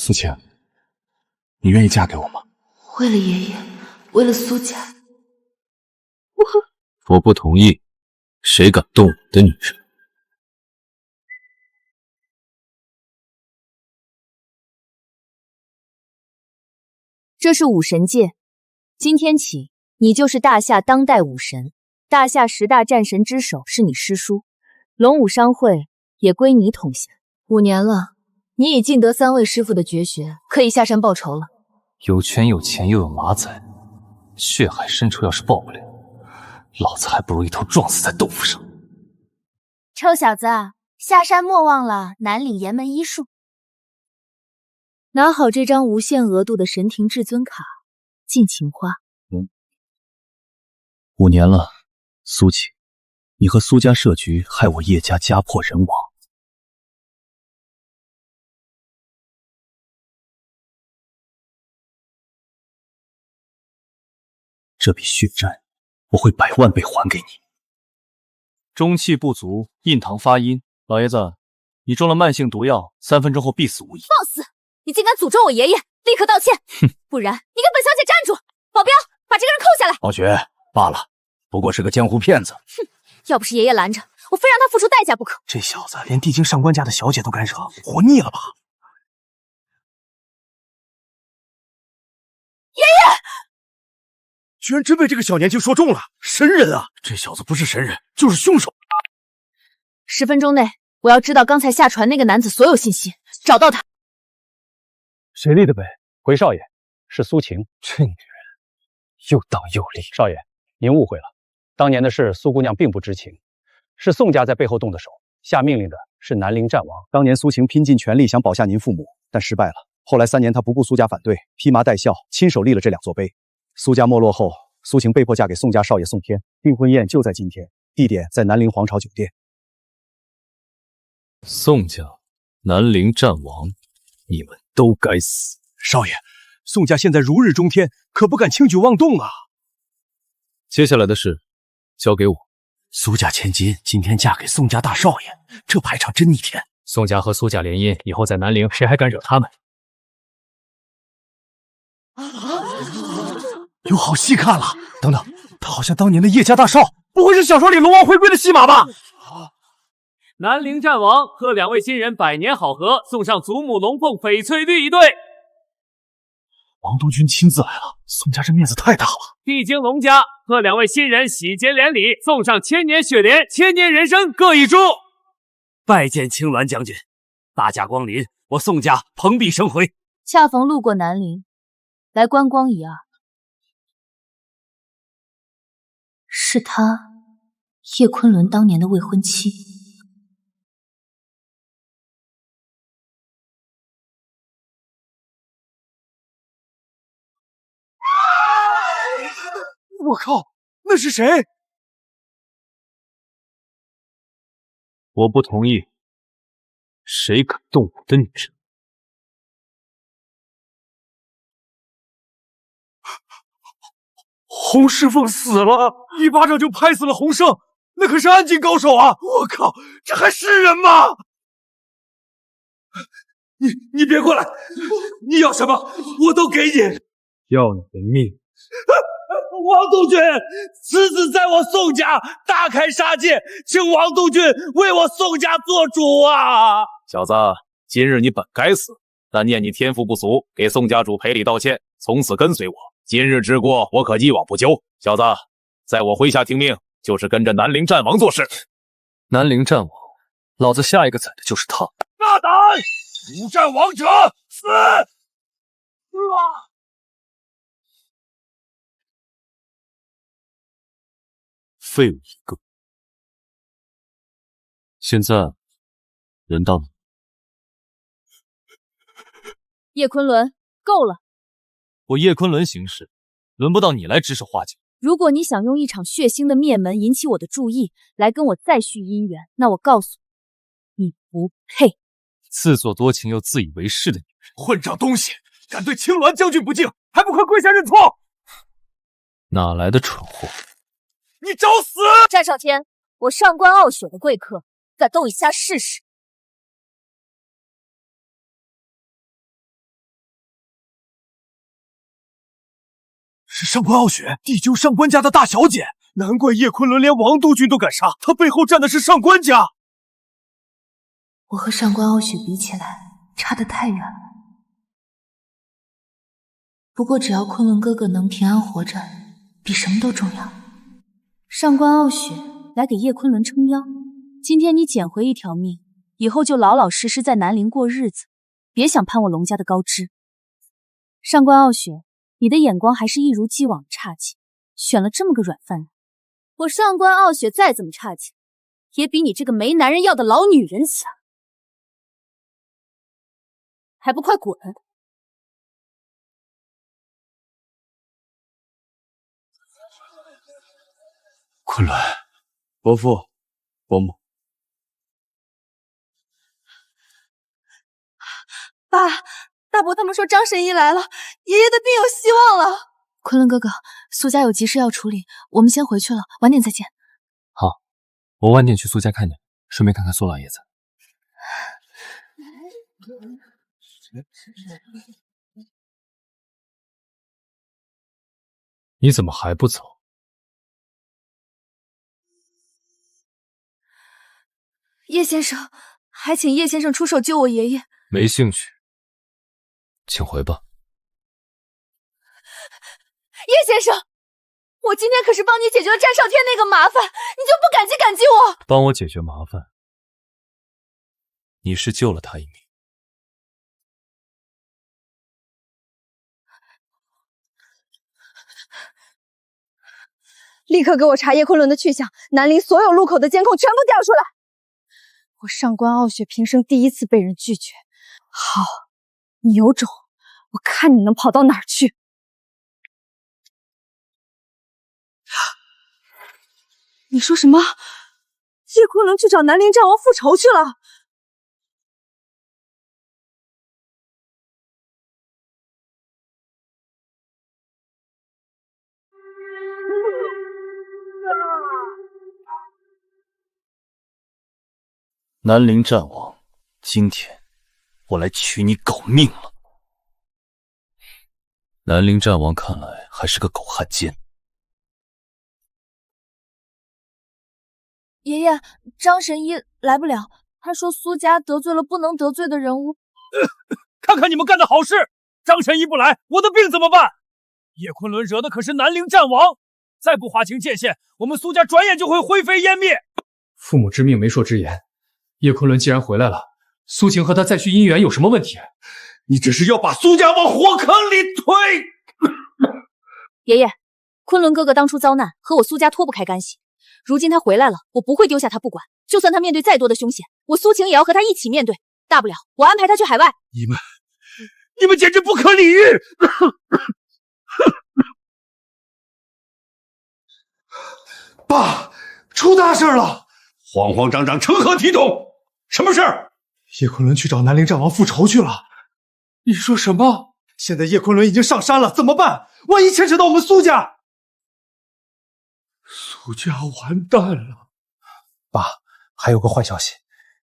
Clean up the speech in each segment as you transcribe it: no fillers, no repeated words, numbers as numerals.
苏晴，你愿意嫁给我吗？为了爷爷，为了苏家，我不同意，谁敢动我的女人？这是武神界，今天起，你就是大夏当代武神。大夏10大战神之首是你师叔，龙武商会也归你统辖。5年了，你已尽得3位师傅的绝学，可以下山报仇了。有权有钱又有马仔，血海深仇要是报不了，老子还不如一头撞死在豆腐上。臭小子，下山莫忘了南岭岩门医术。拿好这张无限额度的神庭至尊卡，尽情花。5年了，苏晴，你和苏家设局，害我叶家家破人亡。这笔血债，我会100万倍还给你。中气不足，印堂发阴。老爷子，你中了慢性毒药，3分钟后必死无疑。放肆！你竟敢诅咒我爷爷，立刻道歉！哼，不然你跟本小姐站住！保镖，把这个人扣下来！老雪，罢了，不过是个江湖骗子。哼，要不是爷爷拦着，我非让他付出代价不可。这小子连地京上官家的小姐都敢惹，活腻了吧？爷爷！居然真被这个小年轻说中了，神人啊！这小子不是神人，就是凶手。10分钟内，我要知道刚才下船那个男子所有信息，找到他。谁立的碑？回少爷，是苏晴。这女人又当又立。少爷，您误会了，当年的事苏姑娘并不知情，是宋家在背后动的手，下命令的是南陵战王。当年苏晴拼尽全力想保下您父母，但失败了。后来3年，她不顾苏家反对，披麻戴孝，亲手立了这2座碑。苏家没落后，苏晴被迫嫁给宋家少爷宋天，订婚宴就在今天，地点在南陵皇朝酒店。宋家，南陵战王，你们都该死！少爷，宋家现在如日中天，可不敢轻举妄动啊！接下来的事交给我。苏家千金今天嫁给宋家大少爷，这排场真逆天。宋家和苏家联姻，以后在南陵，谁还敢惹他们？有好戏看了！等等，他好像当年的叶家大少，不会是小说里龙王回归的戏码吧？南陵战王贺2位新人百年好合，送上祖母龙凤翡翠绿一对。王督军亲自来了，宋家这面子太大了。地京龙家贺2位新人喜结连理，送上千年雪莲、千年人参各1株。拜见青鸾将军，大驾光临，我宋家蓬荜生辉。恰逢路过南陵，来观光一二。是他，叶昆仑当年的未婚妻。我靠，那是谁？我不同意，谁敢动我的女人？洪师凤死了，一巴掌就拍死了洪胜，那可是暗境高手啊！我靠，这还是人吗？你别过来，你要什么我都给你，要你的命！王督军，此子在我宋家大开杀戒，请王督军为我宋家做主啊！小子，今日你本该死，但念你天赋不俗，给宋家主赔礼道歉，从此跟随我。今日之过，我可一往不咎。小子，在我麾下听命，就是跟着南陵战王做事。南陵战王，老子下一个宰的就是他。大胆！无战王者死！废物一个。现在人到了。叶昆仑，够了！我叶昆仑行事，轮不到你来指手画脚。如果你想用一场血腥的灭门引起我的注意，来跟我再续姻缘，那我告诉你，你不配。自作多情又自以为是的女人，混账东西，敢对青鸾将军不敬，还不快跪下认错！哪来的蠢货？你找死！战少天，我上官傲雪的贵客，敢动一下试试？是上官傲雪，地球上官家的大小姐，难怪叶昆仑连王督军都敢杀，他背后站的是上官家。我和上官傲雪比起来，差得太远了。不过只要昆仑哥哥能平安活着，比什么都重要。上官傲雪来给叶昆仑撑腰，今天你捡回一条命，以后就老老实实在南陵过日子，别想攀我龙家的高枝。上官傲雪，你的眼光还是一如既往差劲，选了这么个软饭人。我上官傲雪再怎么差劲，也比你这个没男人要的老女人强，还不快滚！昆仑，伯父，伯母，爸，大伯他们说张神医来了，爷爷的病有希望了。昆仑哥哥，苏家有急事要处理，我们先回去了，晚点再见。好，我晚点去苏家看你，顺便看看苏老爷子。你怎么还不走？叶先生，还请叶先生出手救我爷爷。没兴趣，请回吧。叶先生，我今天可是帮你解决了詹少天那个麻烦，你就不感激我？帮我解决麻烦，你是救了他一命。立刻给我查叶昆仑的去向，南陵所有路口的监控全部调出来。我上官傲雪平生第一次被人拒绝，好，你有种，我看你能跑到哪儿去！你说什么？叶昆仑去找南陵战王复仇去了？南陵战王，今天我来取你狗命了。南陵战王看来还是个狗汉奸。爷爷，张神医来不了，他说苏家得罪了不能得罪的人物。看看你们干的好事！张神医不来，我的病怎么办？叶昆仑惹的可是南陵战王，再不划清界限，我们苏家转眼就会灰飞烟灭。父母之命，媒妁之言。叶昆仑既然回来了，苏晴和他再续姻缘有什么问题？你只是要把苏家往火坑里推。爷爷，昆仑哥哥当初遭难，和我苏家脱不开干系。如今他回来了，我不会丢下他不管。就算他面对再多的凶险，我苏晴也要和他一起面对。大不了我安排他去海外。你们简直不可理喻！爸，出大事了！慌慌张张，成何体统？什么事儿？叶昆仑去找南陵战王复仇去了。你说什么？现在叶昆仑已经上山了，怎么办？万一牵扯到我们苏家，苏家完蛋了。爸，还有个坏消息，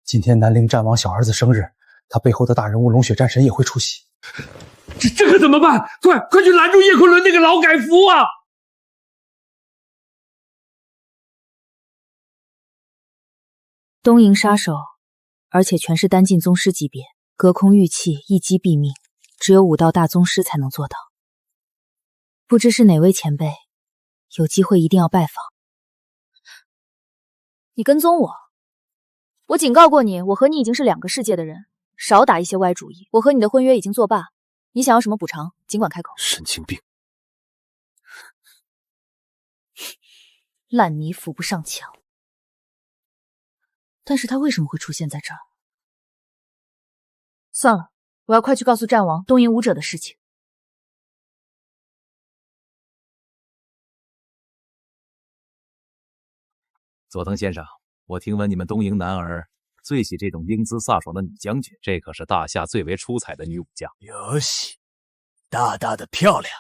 今天南陵战王小儿子生日，他背后的大人物龙血战神也会出席。这可怎么办？快去拦住叶昆仑那个劳改夫啊！东瀛杀手，而且全是单进宗师级别，隔空御气，一击毙命，只有武道大宗师才能做到。不知是哪位前辈，有机会一定要拜访。你跟踪我，我警告过你，我和你已经是两个世界的人，少打一些歪主意。我和你的婚约已经作罢，你想要什么补偿，尽管开口。神经病！烂泥扶不上墙。但是他为什么会出现在这儿？算了，我要快去告诉战王东瀛武者的事情。佐藤先生，我听闻你们东瀛男儿最喜这种英姿飒爽的女将军，这可是大夏最为出彩的女武将。有喜，大大的漂亮。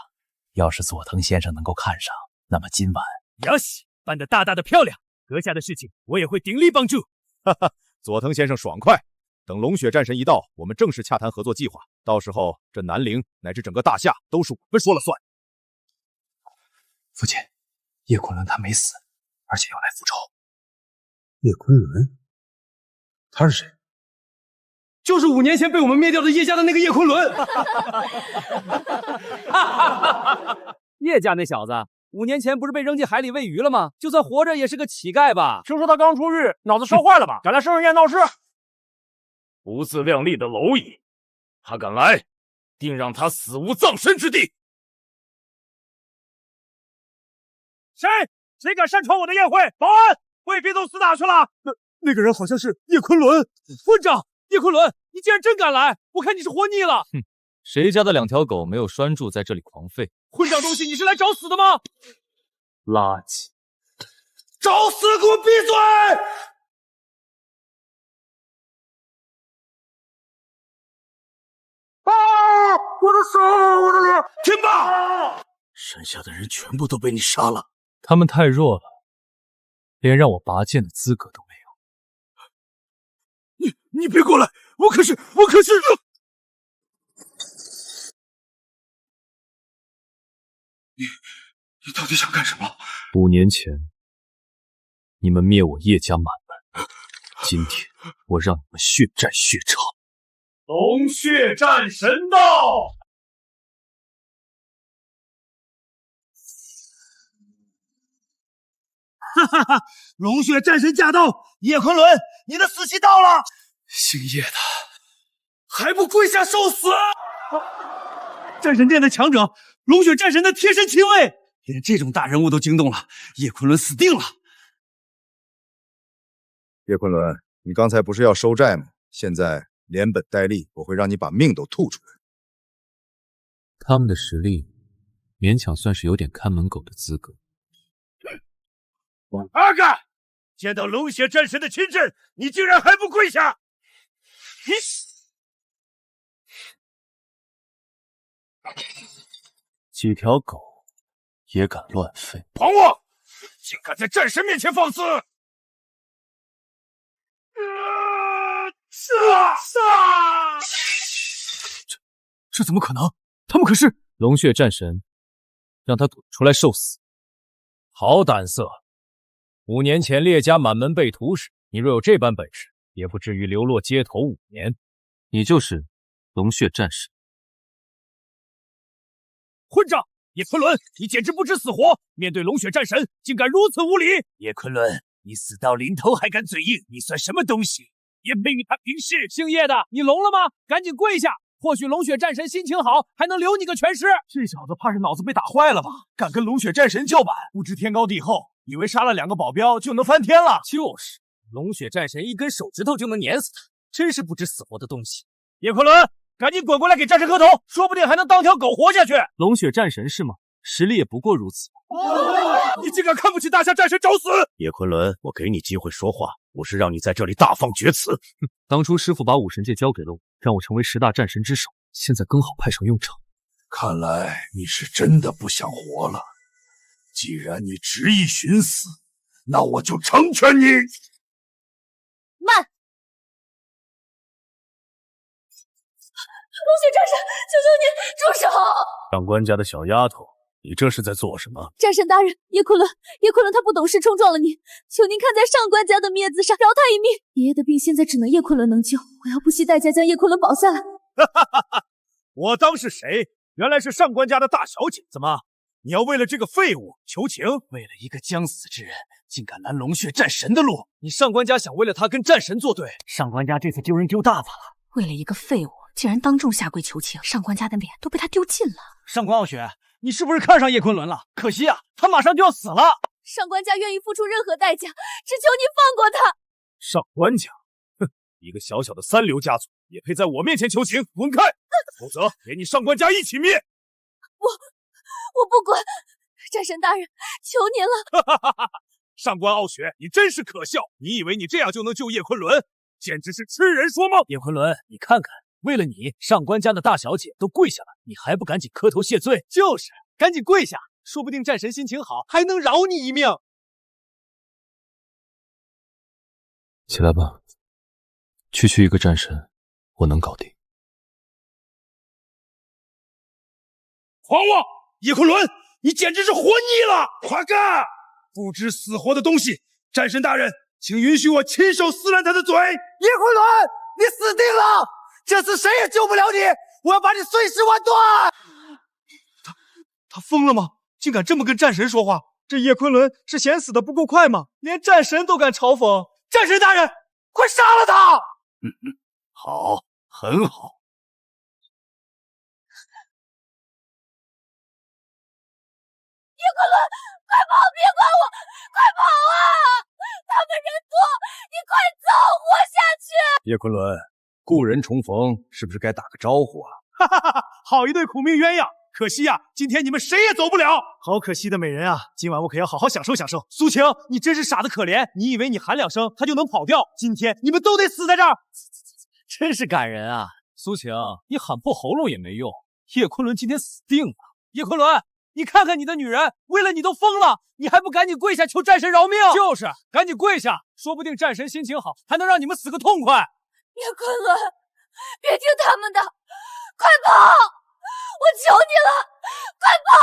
要是佐藤先生能够看上，那么今晚有喜，办得大大的漂亮。阁下的事情，我也会鼎力帮助。哈哈，佐藤先生爽快！等龙血战神一到，我们正式洽谈合作计划。到时候，这南陵乃至整个大夏都是我们说了算。父亲，叶昆仑他没死，而且要来复仇。叶昆仑，他是谁？就是5年前被我们灭掉的叶家的那个叶昆仑。叶家那小子5年前不是被扔进海里喂鱼了吗？就算活着也是个乞丐吧？听说他刚出狱，脑子烧坏了吧？敢来圣人宴闹事？不自量力的蝼蚁，他敢来，定让他死无葬身之地！谁敢擅闯我的宴会？保安，贵宾都死哪去了？那个人好像是叶昆仑。混账！叶昆仑，你竟然真敢来！我看你是活腻了。哼，谁家的2条狗没有拴住，在这里狂吠？混账东西，你是来找死的吗？垃圾！找死！给我闭嘴！啊！我的手，我的脸！停吧！剩下的人全部都被你杀了。他们太弱了，连让我拔剑的资格都没有。你别过来！我可是……你到底想干什么？5年前，你们灭我叶家满门，今天我让你们血债血偿。龙血战神道！哈哈哈！龙血战神驾到！叶昆仑，你的死期到了！姓叶的，还不跪下受死！战神殿的强者，龙血战神的贴身亲卫，连这种大人物都惊动了，叶昆仑死定了！叶昆仑，你刚才不是要收债吗？现在连本带利，我会让你把命都吐出来。他们的实力，勉强算是有点看门狗的资格。阿干，见到龙血战神的亲阵，你竟然还不跪下！几条狗也敢乱吠！狂妄，竟敢在战神面前放肆！这怎么可能？他们可是龙血战神，让他滚出来受死！好胆色！5年前列家满门被屠时，你若有这般本事，也不至于流落街头5年。你就是龙血战神。混账！叶昆仑，你简直不知死活！面对龙血战神，竟敢如此无礼！叶昆仑，你死到临头还敢嘴硬，你算什么东西？也配与他平视！姓叶的，你聋了吗？赶紧跪下！或许龙血战神心情好，还能留你个全尸。这小子怕是脑子被打坏了吧？敢跟龙血战神叫板，不知天高地厚，以为杀了2个保镖就能翻天了？就是，龙血战神一根手指头就能碾死他，真是不知死活的东西。叶昆仑，赶紧滚过来给战神磕头，说不定还能当条狗活下去。龙血战神是吗？实力也不过如此。你竟敢看不起大夏战神，找死！叶昆仑，我给你机会说话，不是让你在这里大放厥词。当初师父把武神界交给了我，让我成为10大战神之首，现在刚好派上用场。看来你是真的不想活了。既然你执意寻死，那我就成全你。慢！龙血战神，求求你住手！上官家的小丫头，你这是在做什么？战神大人，叶昆仑他不懂事冲撞了您，求您看在上官家的面子上饶他一命。爷爷的病现在只能叶昆仑能救，我要不惜代价将叶昆仑保下来。我当是谁？原来是上官家的大小姐。怎么，你要为了这个废物求情？为了一个将死之人，竟敢拦龙血战神的路？你上官家想为了他跟战神作对？上官家这次丢人丢大发了。为了一个废物，竟然当众下跪求情，上官家的脸都被他丢尽了。上官傲雪，你是不是看上叶昆仑了？可惜啊，他马上就要死了。上官家愿意付出任何代价，只求你放过他。上官家，哼，一个小小的3流家族也配在我面前求情？滚开！否则连你上官家一起灭！我不滚！战神大人，求您了！哈哈哈！上官傲雪，你真是可笑！你以为你这样就能救叶昆仑？简直是痴人说梦！叶昆仑，你看看，为了你，上官家的大小姐都跪下了，你还不赶紧磕头谢罪？就是，赶紧跪下，说不定战神心情好，还能饶你一命。起来吧，区一个战神，我能搞定。狂妄！叶昆仑，你简直是活腻了！快干！不知死活的东西！战神大人，请允许我亲手撕烂他的嘴！叶昆仑，你死定了！这次谁也救不了你！我要把你碎尸万段！他疯了吗？竟敢这么跟战神说话！这叶昆仑是嫌死的不够快吗？连战神都敢嘲讽！战神大人，快杀了他！好，很好。叶昆仑，快跑！别管我，快跑啊！他们人多，你快走，活下去！叶昆仑，故人重逢，是不是该打个招呼啊？哈哈哈！好一对苦命鸳鸯，可惜呀，今天你们谁也走不了。好可惜的美人啊，今晚我可要好好享受享受。苏晴，你真是傻得可怜，你以为你喊两声他就能跑掉？今天你们都得死在这儿！真是感人啊！苏晴，你喊破喉咙也没用，叶昆仑今天死定了。叶昆仑，你看看你的女人，为了你都疯了，你还不赶紧跪下求战神饶命？就是，赶紧跪下，说不定战神心情好，还能让你们死个痛快。叶昆仑，别听他们的，快跑！我求你了，快跑！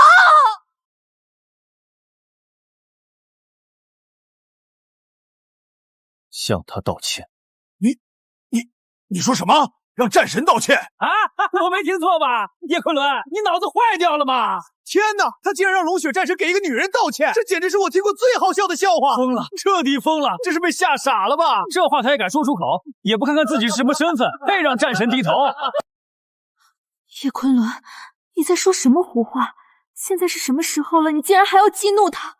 向他道歉。你说什么？让战神道歉啊？我没听错吧？叶昆仑，你脑子坏掉了吗？天哪，他竟然让龙血战神给一个女人道歉，这简直是我听过最好笑的笑话！疯了，彻底疯了，这是被吓傻了吧？这话他也敢说出口，也不看看自己是什么身份，配让战神低头？叶昆仑，你在说什么胡话？现在是什么时候了，你竟然还要激怒他？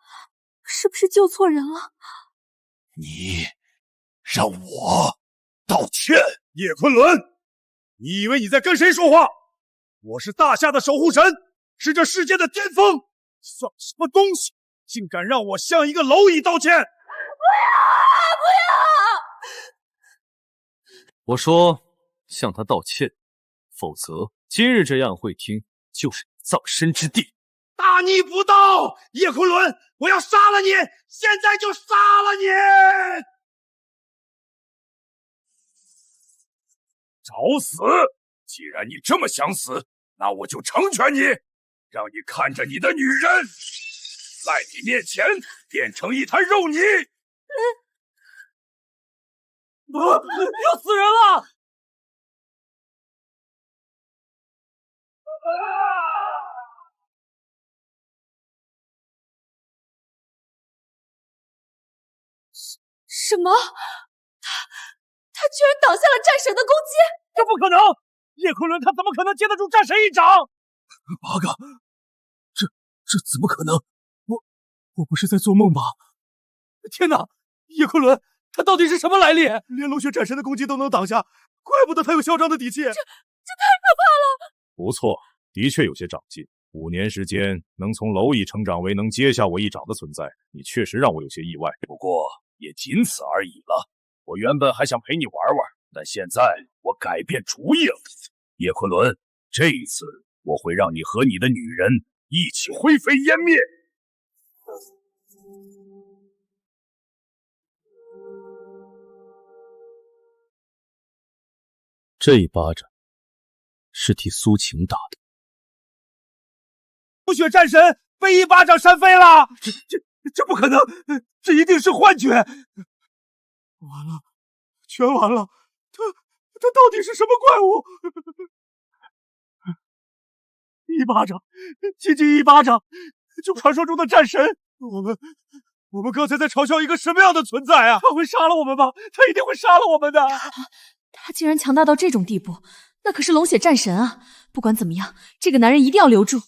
是不是救错人了？你让我道歉？叶昆仑，你以为你在跟谁说话？我是大夏的守护神，是这世界的巅峰，算什么东西？竟敢让我向一个蝼蚁道歉！不要！我说向他道歉，否则今日这样会厅就是你葬身之地。大逆不道！叶昆仑，我要杀了你！现在就杀了你！找死！既然你这么想死，那我就成全你，让你看着你的女人在你面前变成一滩肉泥。要死人了！什么？他居然挡下了战神的攻击！这不可能！叶昆仑他怎么可能接得住战神一掌？八嘎，这怎么可能？我不是在做梦吧？天哪！叶昆仑他到底是什么来历？连龙血战神的攻击都能挡下，怪不得他有嚣张的底气。这太可怕了！不错，的确有些长进。5年时间能从蝼蚁成长为能接下我一掌的存在，你确实让我有些意外。不过也仅此而已了。我原本还想陪你玩玩，但现在我改变主意了。叶昆仑，这一次我会让你和你的女人一起灰飞烟灭。这一巴掌是替苏晴打的。龙血战神被一巴掌扇飞了！这不可能，这一定是幻觉！完了，全完了！他到底是什么怪物？一巴掌，仅仅一巴掌，就传说中的战神！我们刚才在嘲笑一个什么样的存在啊？他会杀了我们吗？他一定会杀了我们的！他竟然强大到这种地步，那可是龙血战神啊！不管怎么样，这个男人一定要留住。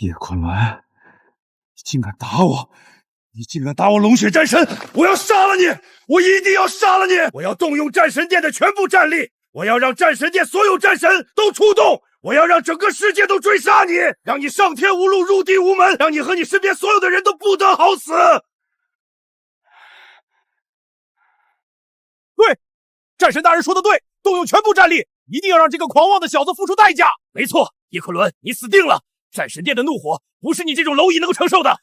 叶昆仑，你竟敢打我！你竟敢打我龙血战神！我要杀了你！我一定要杀了你！我要动用战神殿的全部战力！我要让战神殿所有战神都出动！我要让整个世界都追杀你，让你上天无路，入地无门，让你和你身边所有的人都不得好死！对，战神大人说的对，动用全部战力，一定要让这个狂妄的小子付出代价。没错，叶昆仑，你死定了！战神殿的怒火不是你这种蝼蚁能够承受的。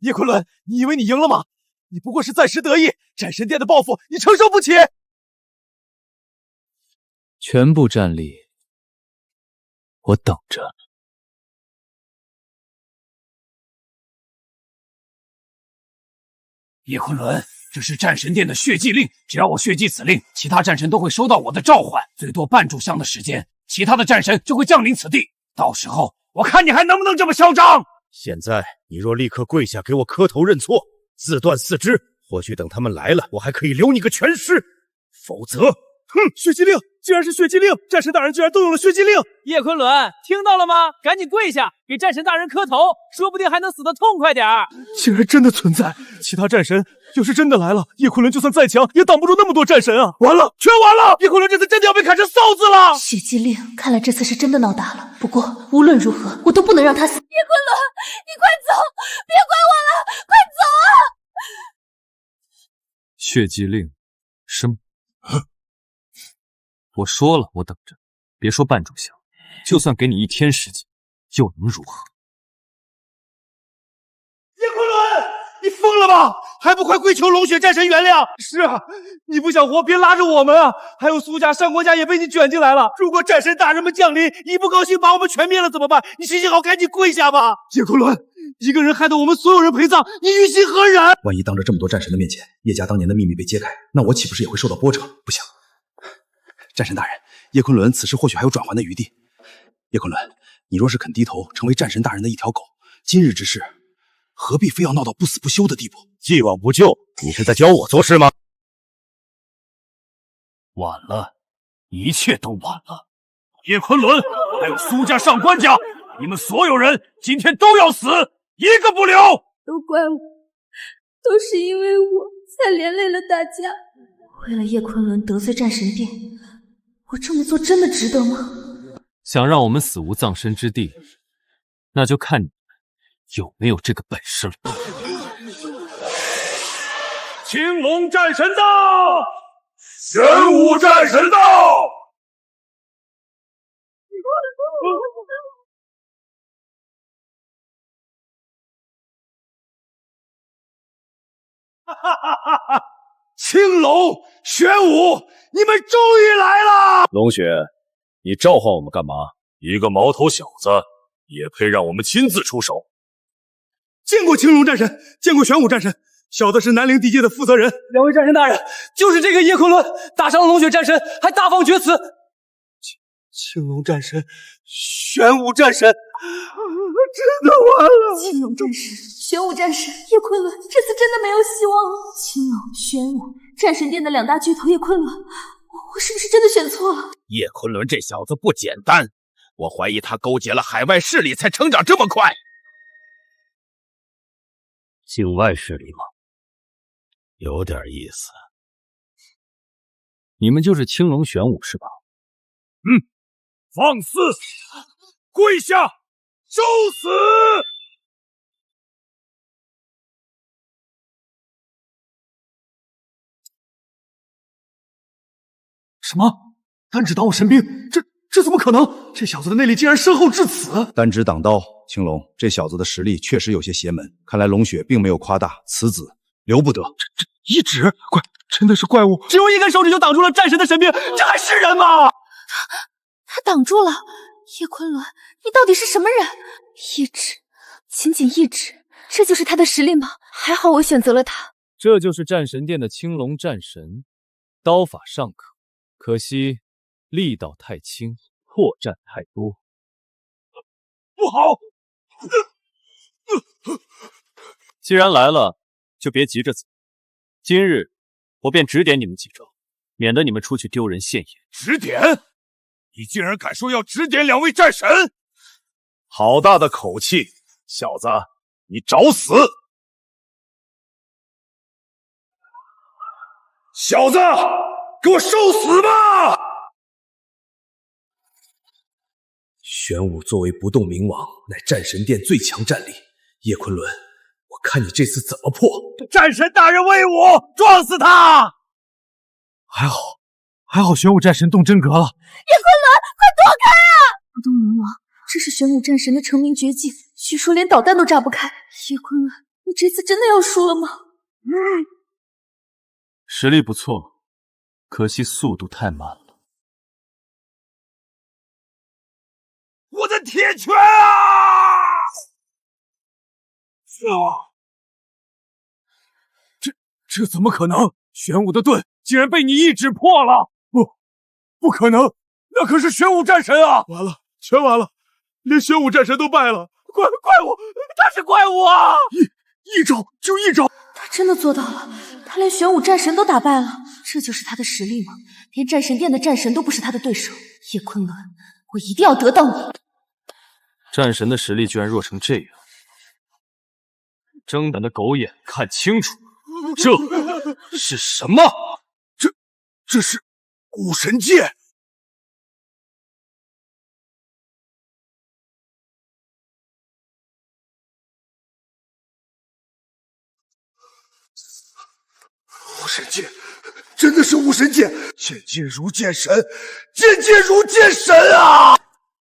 叶昆仑，你以为你赢了吗？你不过是暂时得意，战神殿的报复你承受不起。全部战力我等着。叶昆仑，这是战神殿的血祭令，只要我血祭此令，其他战神都会收到我的召唤，最多半炷香的时间，其他的战神就会降临此地。到时候我看你还能不能这么嚣张！现在你若立刻跪下给我磕头认错，自断四肢，或许等他们来了，我还可以留你个全尸。否则，血祭令竟然是血祭令！战神大人居然动用了血祭令！叶昆仑，听到了吗？赶紧跪下，给战神大人磕头，说不定还能死得痛快点儿。竟然真的存在！其他战神要是真的来了，叶昆仑就算再强，也挡不住那么多战神啊！完了，全完了！叶昆仑这次真的要被砍成臊子了！血祭令，看来这次是真的闹大了。不过无论如何，我都不能让他死。叶昆仑，你快走，别管我了，快走啊！血祭令，什么？我说了，我等着，别说半炷香，就算给你1天时间，又能如何？叶昆仑，你疯了吧？还不快跪求龙血战神原谅！是啊，你不想活，别拉着我们啊！还有苏家、上官家也被你卷进来了。如果战神大人们降临，一不高兴把我们全灭了怎么办？你行行好，赶紧跪下吧！叶昆仑，一个人害得我们所有人陪葬，你于心何忍？万一当着这么多战神的面前，叶家当年的秘密被揭开，那我岂不是也会受到波折？不行！战神大人，叶昆仑此时或许还有转圜的余地。叶昆仑，你若是肯低头，成为战神大人的一条狗，今日之事，何必非要闹到不死不休的地步？既往不咎，你是在教我做事吗？晚了，一切都晚了。叶昆仑，还有苏家、上官家，你们所有人今天都要死，一个不留！都怪我，都是因为我才连累了大家。为了叶昆仑得罪战神殿，我这么做真的值得吗？想让我们死无葬身之地，那就看你们有没有这个本事了。青龙战神到，玄武战神到。哈哈哈哈！青龙、玄武，你们终于来了！龙雪，你召唤我们干嘛？一个毛头小子也配让我们亲自出手？见过青龙战神，见过玄武战神，小的是南陵地界的负责人。两位战神大人，就是这个叶昆仑打伤了龙血战神，还大放厥词。青龙战神、玄武战神，真的完了！青龙战神、玄武战神，叶昆仑这次真的没有希望了。青龙、玄武，战神殿的2大巨头叶昆仑，我是不是真的选错了？叶昆仑这小子不简单，我怀疑他勾结了海外势力，才成长这么快。境外势力吗？有点意思。你们就是青龙玄武是吧？放肆！跪下！受死！什么？单指挡我神兵？这怎么可能？这小子的内力竟然深厚至此！单指挡刀，青龙，这小子的实力确实有些邪门。看来龙雪并没有夸大，此子留不得。这一指，真的是怪物！只用1根手指就挡住了战神的神兵，这还是人吗？他挡住了。叶昆仑，你到底是什么人？一指，仅仅1指，这就是他的实力吗？还好我选择了他。这就是战神殿的青龙战神，刀法尚可，可惜力道太轻，破绽太多。不好！既然来了，就别急着走。今日我便指点你们几招，免得你们出去丢人现眼。指点？你竟然敢说要指点2位战神？好大的口气！小子，你找死！小子，给我受死吧！玄武作为不动明王，乃战神殿最强战力。叶昆仑，我看你这次怎么破！战神大人威武，撞死他！还好，玄武战神动真格了。叶昆仑，快躲开啊！不动明王，这是玄武战神的成名绝技，据说连导弹都炸不开。叶昆仑，你这次真的要输了吗？实力不错，可惜速度太慢了。铁拳啊！这怎么可能？玄武的盾竟然被你一指破了！不可能，那可是玄武战神啊！完了，全完了，连玄武战神都败了。怪物，他是怪物啊！一招就一招，他真的做到了，他连玄武战神都打败了，这就是他的实力吗？连战神殿的战神都不是他的对手。叶昆仑，我一定要得到你！战神的实力居然弱成这样，睁大的狗眼看清楚，这是什么？这是武神剑。武神剑，真的是武神剑！剑剑如剑神，剑剑如剑神啊！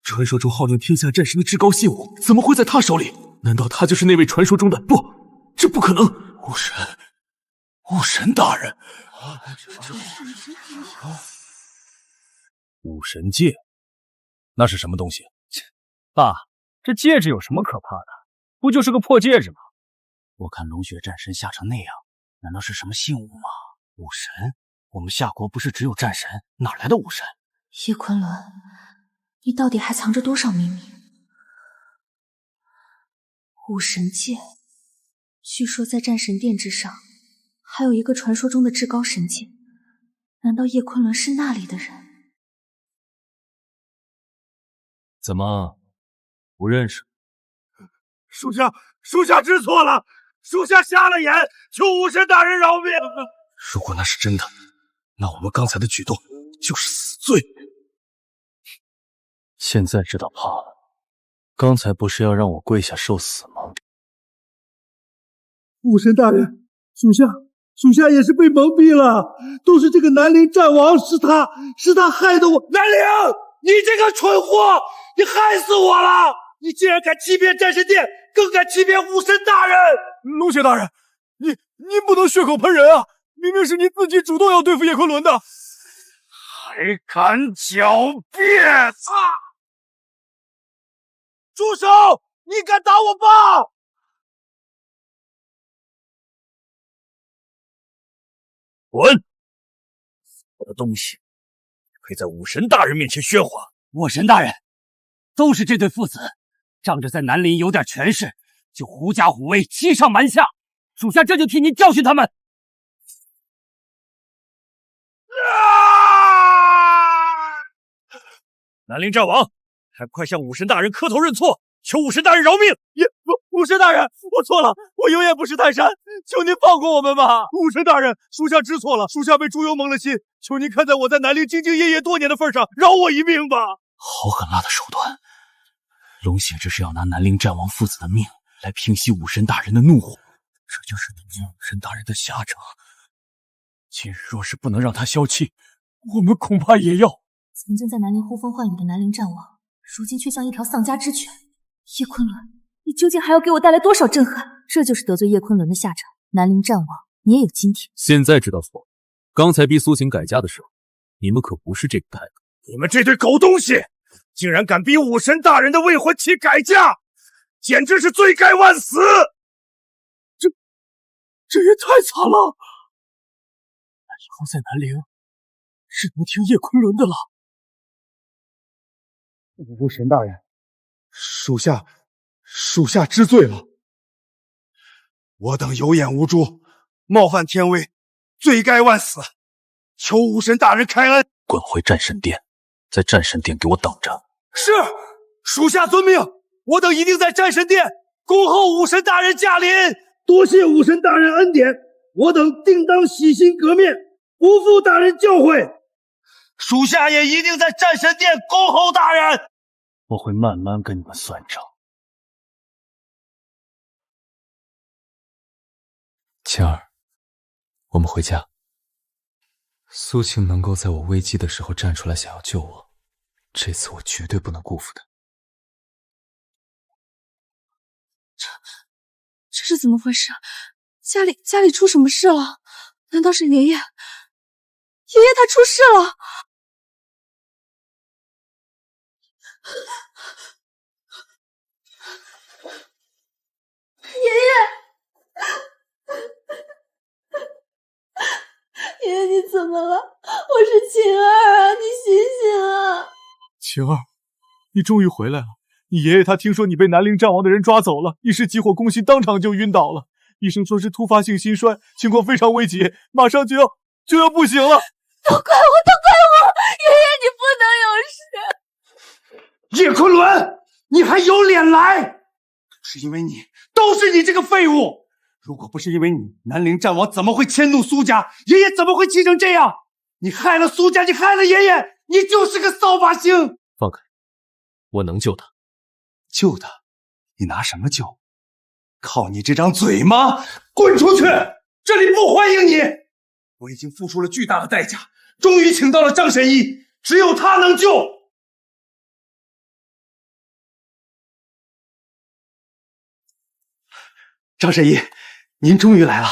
传说中号令天下战神的至高信物，怎么会在他手里？难道他就是那位传说中的？不，这不可能！武神大人，武神戒，那是什么东西？爸，这戒指有什么可怕的？不就是个破戒指吗？我看龙血战神吓成那样，难道是什么信物吗？武神？我们夏国不是只有战神，哪来的武神？叶昆仑，你到底还藏着多少秘密？武神戒，据说在战神殿之上，还有一个传说中的至高神剑。难道叶昆仑是那里的人？怎么，不认识？属下知错了，属下瞎了眼，求武神大人饶命！如果那是真的，那我们刚才的举动就是死罪。现在知道怕了。刚才不是要让我跪下受死吗？武神大人，属下也是被蒙蔽了，都是这个南陵战王，是他害得我。南陵，你这个蠢货，你害死我了！你竟然敢欺骗战神殿，更敢欺骗武神大人！龙血大人，您不能血口喷人啊！明明是您自己主动要对付叶昆仑的，还敢狡辩！住手！你敢打我爸！滚！我的东西，可以在武神大人面前喧哗。武神大人，都是这对父子，仗着在南陵有点权势，就狐假虎威，欺上瞒下。属下这就替您教训他们。南陵战王，还不快向武神大人磕头认错，求武神大人饶命！武神大人，我错了，我有眼不识泰山，求您放过我们吧！武神大人，属下知错了，属下被猪油蒙了心，求您看在我在南陵兢兢业业多年的份上，饶我一命吧！好狠辣的手段！龙血这是要拿南陵战王父子的命来平息武神大人的怒火，这就是你武神大人的下场。今日若是不能让他消气，我们恐怕也要。曾经在南陵呼风唤雨的南陵战王，如今却像一条丧家之犬。叶昆仑，你究竟还要给我带来多少震撼？这就是得罪叶昆仑的下场。南陵战王，你也有今天。现在知道错了。刚才逼苏醒改嫁的时候，你们可不是这个态度。你们这对狗东西，竟然敢逼武神大人的未婚妻改嫁，简直是罪该万死！这也太惨了！那以后在南陵，只能听叶昆仑的了。武神大人，属下知罪了。我等有眼无珠，冒犯天威，罪该万死，求武神大人开恩。滚回战神殿，在战神殿给我等着。是，属下遵命。我等一定在战神殿恭候武神大人驾临。多谢武神大人恩典，我等定当洗心革面，不负大人教诲。属下也一定在战神殿恭候大人。我会慢慢跟你们算账。晴儿，我们回家。苏晴能够在我危机的时候站出来想要救我，这次我绝对不能辜负她。这是怎么回事？家里出什么事了？难道是爷爷？爷爷他出事了！爷爷，你怎么了？我是晴儿啊，你醒醒啊！晴儿，你终于回来了。你爷爷他听说你被南陵战王的人抓走了，一时急火攻心，当场就晕倒了。医生说是突发性心衰，情况非常危急，马上就要不行了。都怪我，都怪我！爷爷，你不能有事。叶昆仑，你还有脸来？是因为你，都是你这个废物！如果不是因为你，南陵战王怎么会迁怒苏家？爷爷怎么会气成这样？你害了苏家，你害了爷爷，你就是个扫把星！放开，我能救他。救他？你拿什么救？靠你这张嘴吗？滚出去！这里不欢迎你！我已经付出了巨大的代价，终于请到了张神医，只有他能救。张神医，您终于来了。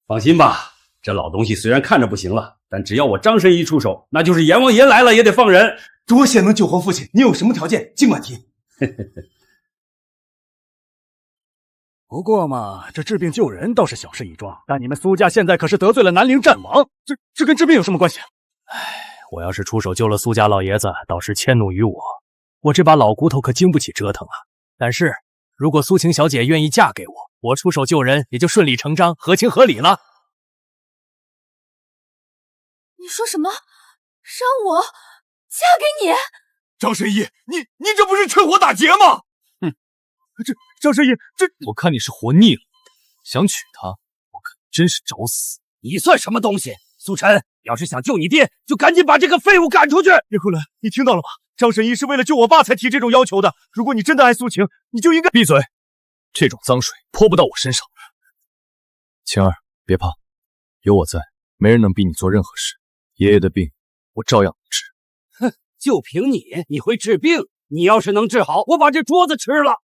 放心吧，这老东西虽然看着不行了，但只要我张神医出手，那就是阎王爷来了也得放人。多谢能救活父亲，你有什么条件尽管提。不过嘛，这治病救人倒是小事一桩，但你们苏家现在可是得罪了南陵战王，这跟治病有什么关系？我要是出手救了苏家老爷子，倒是迁怒于我这把老骨头可经不起折腾啊。但是如果苏晴小姐愿意嫁给我，我出手救人也就顺理成章，合情合理了。你说什么？让我嫁给你？张神医，你这不是趁火打劫吗？张神医，我看你是活腻了，想娶她，我看真是找死。你算什么东西？苏晨，要是想救你爹，就赶紧把这个废物赶出去！叶昆仑，你听到了吗？张神医是为了救我爸才提这种要求的。如果你真的爱苏晴，你就应该闭嘴！这种脏水泼不到我身上。晴儿，别怕，有我在，没人能逼你做任何事。爷爷的病，我照样能治。哼，就凭你会治病？你要是能治好，我把这桌子吃了。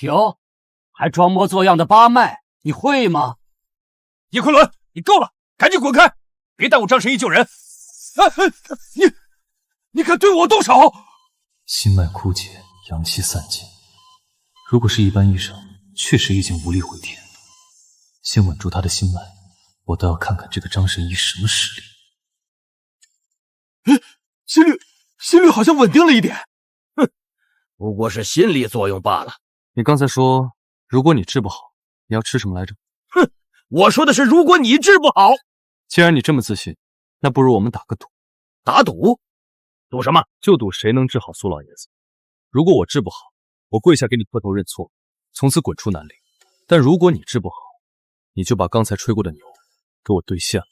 哟，还装模作样的八脉，你会吗？叶昆仑，你够了，赶紧滚开，别耽误张神医救人！你敢对我动手？心脉枯竭，阳气散尽。如果是一般医生，确实已经无力回天。先稳住他的心脉，我倒要看看这个张神医什么实力。心率好像稳定了一点。哼，不过是心理作用罢了。你刚才说，如果你治不好，你要吃什么来着？哼，我说的是如果你治不好。既然你这么自信，那不如我们打个赌。打赌？赌什么？就赌谁能治好苏老爷子。如果我治不好，我跪下给你磕头认错，从此滚出南陵。但如果你治不好，你就把刚才吹过的牛给我兑现了。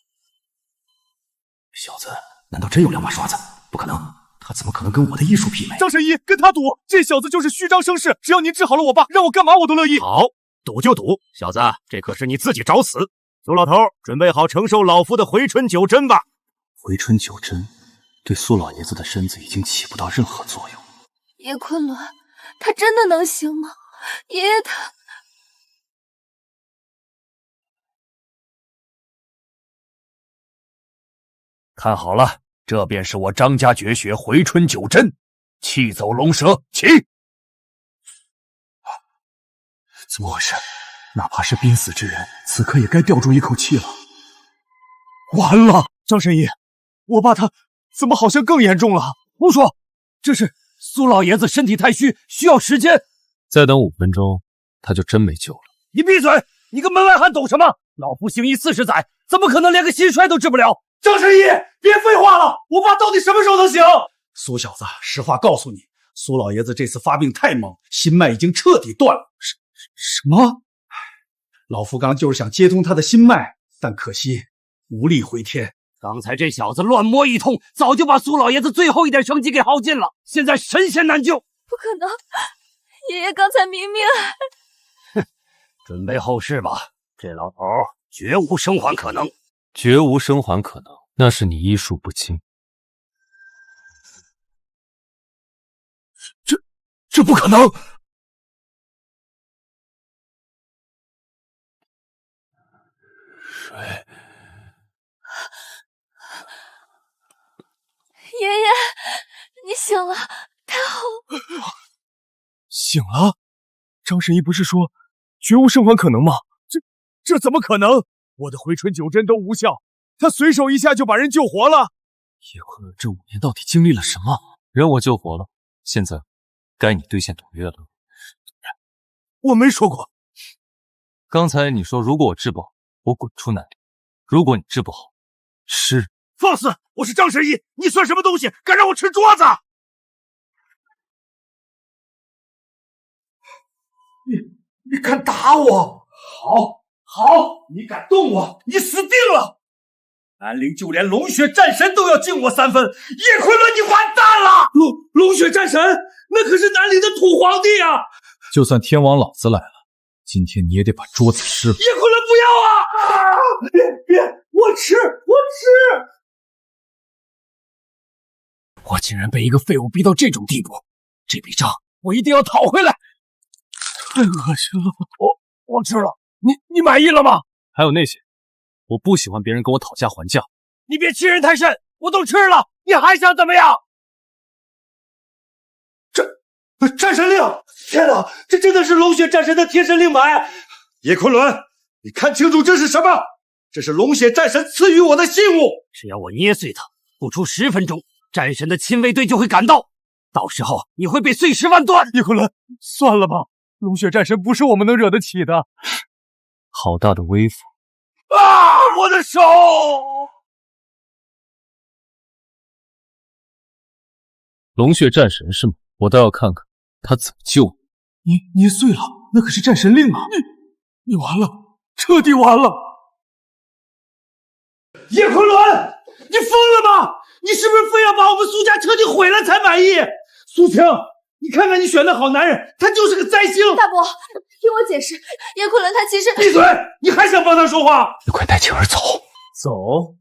小子，难道真有两把刷子？不可能，他怎么可能跟我的医术媲美？张神医，跟他赌，这小子就是虚张声势。只要您治好了我爸，让我干嘛我都乐意。好，赌就赌，小子，这可是你自己找死。苏老头，准备好承受老夫的回春九针吧。回春九针对苏老爷子的身子已经起不到任何作用。叶昆仑，他真的能行吗？爷爷他……看好了，这便是我张家绝学回春九针，气走龙蛇，起！怎么回事？哪怕是濒死之人，此刻也该吊住一口气了。完了，张神医，我爸他怎么好像更严重了？胡说，这是苏老爷子身体太虚，需要时间。再等5分钟，他就真没救了。你闭嘴！你个门外汉懂什么？老夫行医40载，怎么可能连个心衰都治不了？张神医，别废话了，我爸到底什么时候能行？苏小子，实话告诉你，苏老爷子这次发病太猛，心脉已经彻底断了。什么？老夫刚就是想接通他的心脉，但可惜无力回天。刚才这小子乱摸一通，早就把苏老爷子最后一点生机给耗尽了，现在神仙难救。不可能，爷爷刚才明明……哼，准备后事吧，这老头绝无生还可能。绝无生还可能，那是你医术不精。这不可能！水，醒了，太好了！醒了？张神医不是说绝无生还可能吗？这怎么可能？我的回春九针都无效，他随手一下就把人救活了。叶昆仑这5年到底经历了什么？人我救活了，现在该你兑现赌约了。我没说过。刚才你说如果我治不好，我滚出南陵；如果你治不好，吃。放肆！我是张神医，你算什么东西？敢让我吃桌子？你敢打我？好，你敢动我，你死定了！南陵就连龙血战神都要敬我3分，叶昆仑，你完蛋了！龙血战神，那可是南陵的土皇帝啊！就算天王老子来了，今天你也得把桌子吃了。叶昆仑，不要啊！别，我吃！我竟然被一个废物逼到这种地步，这笔账我一定要讨回来！太恶心了！我吃了，你满意了吗？还有那些，我不喜欢别人跟我讨价还价。你别欺人太甚，我都吃了，你还想怎么样？战神令！天哪，这真的是龙血战神的贴身令牌！叶昆仑，你看清楚这是什么？这是龙血战神赐予我的信物。只要我捏碎它，不出10分钟，战神的亲卫队就会赶到，到时候你会被碎尸万段。叶昆仑，算了吧，龙血战神不是我们能惹得起的。好大的威风！啊，我的手！龙血战神是吗？我倒要看看他怎么救你。捏碎了，那可是战神令啊！你完了，彻底完了！叶昆仑，你疯了吗？你是不是非要把我们苏家彻底毁了才满意？苏晴，你看看你选的好男人，他就是个灾星！大伯，听我解释，叶昆仑他其实……闭嘴！你还想帮他说话？你快带晴儿走！走？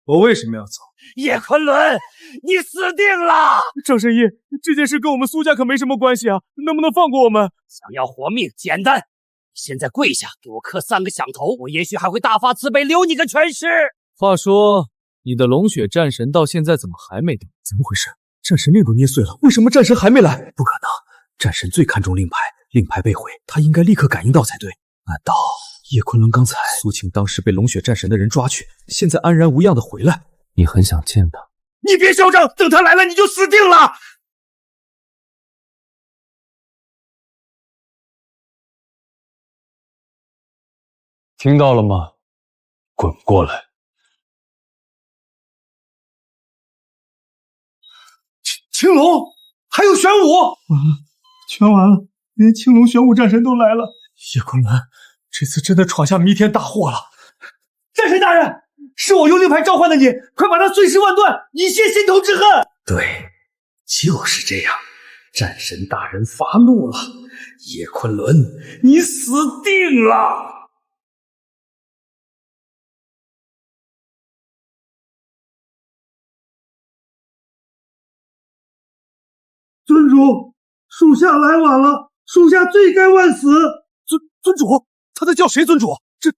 我为什么要走？叶昆仑，你死定了！张神医，这件事跟我们苏家可没什么关系啊，能不能放过我们？想要活命简单，现在跪下给我磕3个响头，我也许还会大发慈悲留你个全尸。话说，你的龙血战神到现在怎么还没到？怎么回事？战神令都捏碎了，为什么战神还没来？不可能，战神最看重令牌，令牌被毁，他应该立刻感应到才对。难道叶昆仑刚才苏晴当时被龙血战神的人抓去，现在安然无恙的回来？你很想见他？你别嚣张，等他来了你就死定了！听到了吗？滚过来！青龙，还有玄武，完了，全完了，连青龙、玄武战神都来了。叶昆仑，这次真的闯下弥天大祸了。战神大人，是我用令牌召唤的你，快把他碎尸万段，以泄心头之恨。对，就是这样。战神大人发怒了，叶昆仑，你死定了！尊主，属下来晚了，属下罪该万死。尊主，他在叫谁尊主？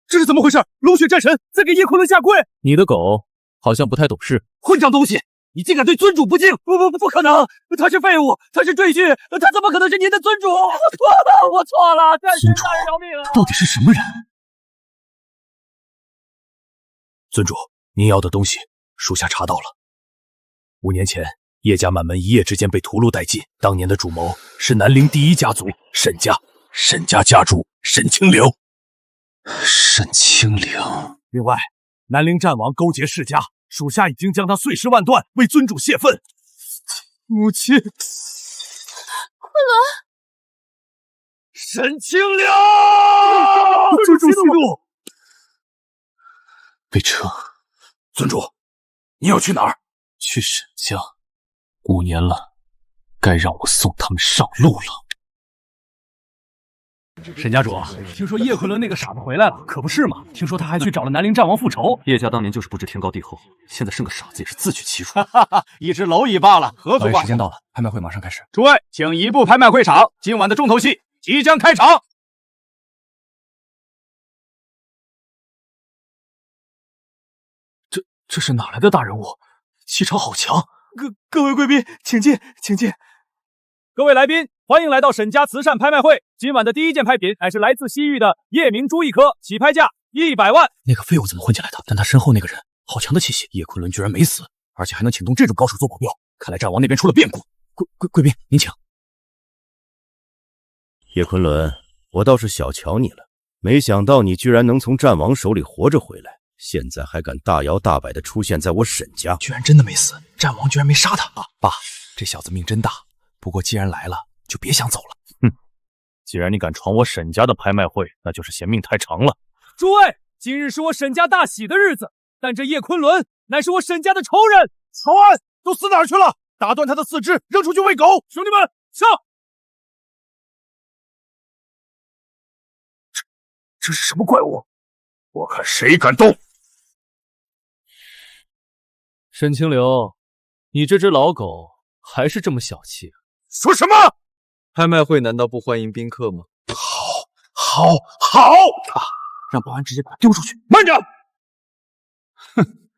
这是怎么回事？龙血战神在给叶昆仑下跪。你的狗好像不太懂事。混账东西，你竟敢对尊主不敬！不可能，他是废物，他是赘婿，他怎么可能是您的尊主？我错了，战神大人饶命啊！他到底是什么人？尊主，您要的东西，属下查到了。5年前，叶家满门一夜之间被屠戮殆尽，当年的主谋是南陵第1家族沈家，沈家家主沈清流。沈清流。另外，南陵战王勾结世家，属下已经将他碎尸万段，为尊主泄愤。母亲，昆仑，沈清流，尊主息怒。备车。尊主，你要去哪儿？去沈家。5年了，该让我送他们上路了。沈家主，听说叶昆仑那个傻子回来了，可不是嘛？听说他还去找了南陵战王复仇。叶家当年就是不知天高地厚，现在生个傻子也是自取其辱。一只蝼蚁罢了，何足挂齿。时间到了，拍卖会马上开始。诸位，请移步拍卖会场，今晚的重头戏即将开场。这是哪来的大人物？气场好强！各位贵宾，请进，请进。各位来宾，欢迎来到沈家慈善拍卖会。今晚的第一件拍品乃是来自西域的夜明珠一颗，起拍价100万。那个废物怎么混进来的？但他身后那个人，好强的气息！叶昆仑居然没死，而且还能请动这种高手做保镖，看来战王那边出了变故。贵宾，您请。叶昆仑，我倒是小瞧你了，没想到你居然能从战王手里活着回来，现在还敢大摇大摆地出现在我沈家，居然真的没死，战王居然没杀他。爸，这小子命真大。不过既然来了，就别想走了。哼，既然你敢闯我沈家的拍卖会，那就是嫌命太长了。诸位，今日是我沈家大喜的日子，但这叶昆仑乃是我沈家的仇人。曹安都死哪儿去了？打断他的四肢，扔出去喂狗！兄弟们，上！这是什么怪物？我看谁敢动！沈清流，你这只老狗还是这么小气啊！说什么？拍卖会难道不欢迎宾客吗？好！让保安直接把他丢出去。慢着！哼，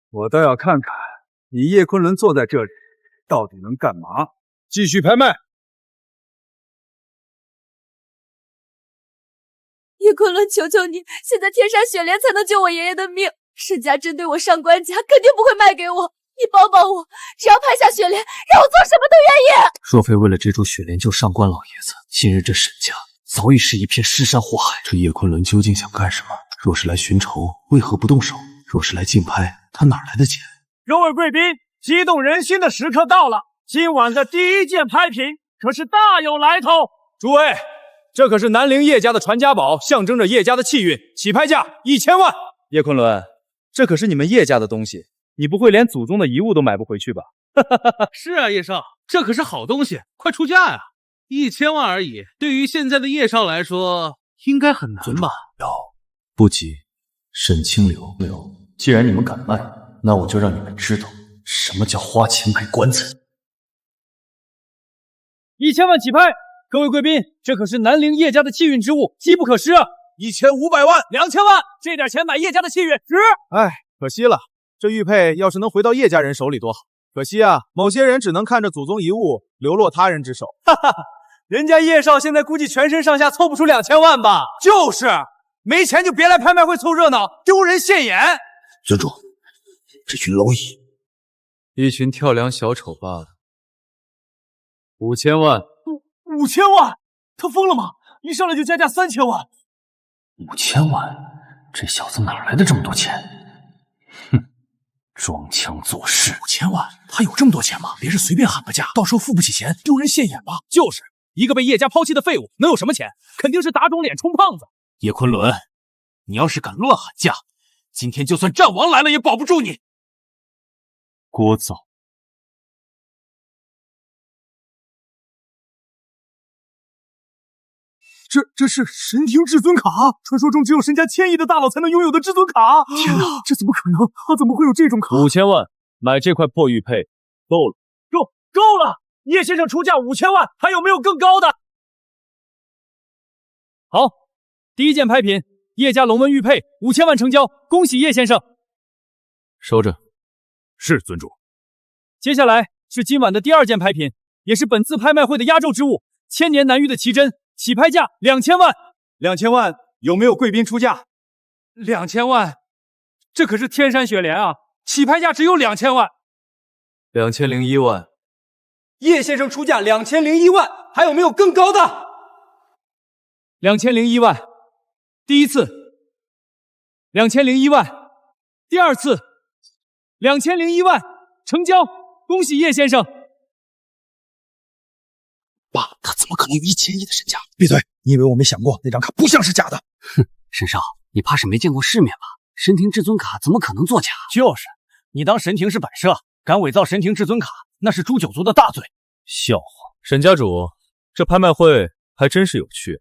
我倒要看看你叶昆仑坐在这里到底能干嘛。继续拍卖。叶昆仑，求求你，现在天山雪莲才能救我爷爷的命。沈家针对我上官家，肯定不会卖给我。你帮帮我，只要拍下雪莲，让我做什么都愿意。若非为了这株雪莲救上官老爷子，今日这沈家早已是一片尸山火海。这叶昆仑究竟想干什么？若是来寻仇，为何不动手？若是来竞拍，他哪来的钱？各位贵宾，激动人心的时刻到了，今晚的第一件拍品可是大有来头。诸位，这可是南陵叶家的传家宝，象征着叶家的气运，起拍价1000万。叶昆仑，这可是你们叶家的东西，你不会连祖宗的遗物都买不回去吧？是啊，叶少，这可是好东西，快出价呀！1000万而已，对于现在的叶少来说，应该很难吧？不急，沈清流，既然你们敢卖，那我就让你们知道什么叫花钱买棺材。1000万起拍，各位贵宾，这可是南陵叶家的气运之物，机不可失啊！1500万，2000万，这点钱买叶家的气运值。哎，可惜了，这玉佩要是能回到叶家人手里多好。可惜啊，某些人只能看着祖宗遗物流落他人之手。哈哈，人家叶少现在估计全身上下凑不出2000万吧？就是，没钱就别来拍卖会凑热闹，丢人现眼。尊主，这群蝼蚁，一群跳梁小丑罢了。 5000万，5000万，他疯了吗？一上来就加价3000万，5000万，这小子哪来的这么多钱？哼，装腔作势。5000万，他有这么多钱吗？别是随便喊个价，到时候付不起钱，丢人现眼吧？就是一个被叶家抛弃的废物，能有什么钱？肯定是打肿脸充胖子。叶昆仑，你要是敢乱喊价，今天就算战王来了也保不住你。聒噪。 这是神庭至尊卡，传说中只有神家1000亿的大佬才能拥有的至尊卡。天哪，这怎么可能？他怎么会有这种卡？5000万买这块破玉佩，够了，够了！叶先生出价5000万，还有没有更高的？好，第一件拍品，叶家龙纹玉佩5000万成交，恭喜叶先生。收着。是尊主。接下来是今晚的第二件拍品，也是本次拍卖会的压轴之物，1000年难遇的奇珍。 起拍价2000万，2000万有没有贵宾出价？2000万，这可是天山雪莲啊！起拍价只有2000万，2001万。叶先生出价2001万，还有没有更高的？2001万，第一次；2001万，第二次；2001万，成交！恭喜叶先生。 爸，他怎么可能有1000亿的身价？闭嘴！你以为我没想过那张卡不像是假的？哼，沈少，你怕是没见过世面吧？神庭至尊卡怎么可能作假？就是，你当神庭是摆设，敢伪造神庭至尊卡，那是诛九族的大罪。笑话！沈家主，这拍卖会还真是有趣。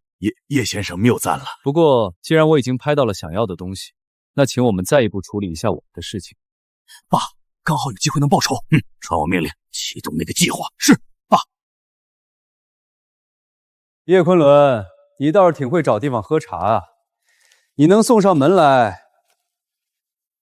叶先生谬赞了。不过，既然我已经拍到了想要的东西，那请我们再一步处理一下我们的事情。爸，刚好有机会能报仇。传我命令，启动那个计划。是。 叶昆仑，你倒是挺会找地方喝茶啊！你能送上门来，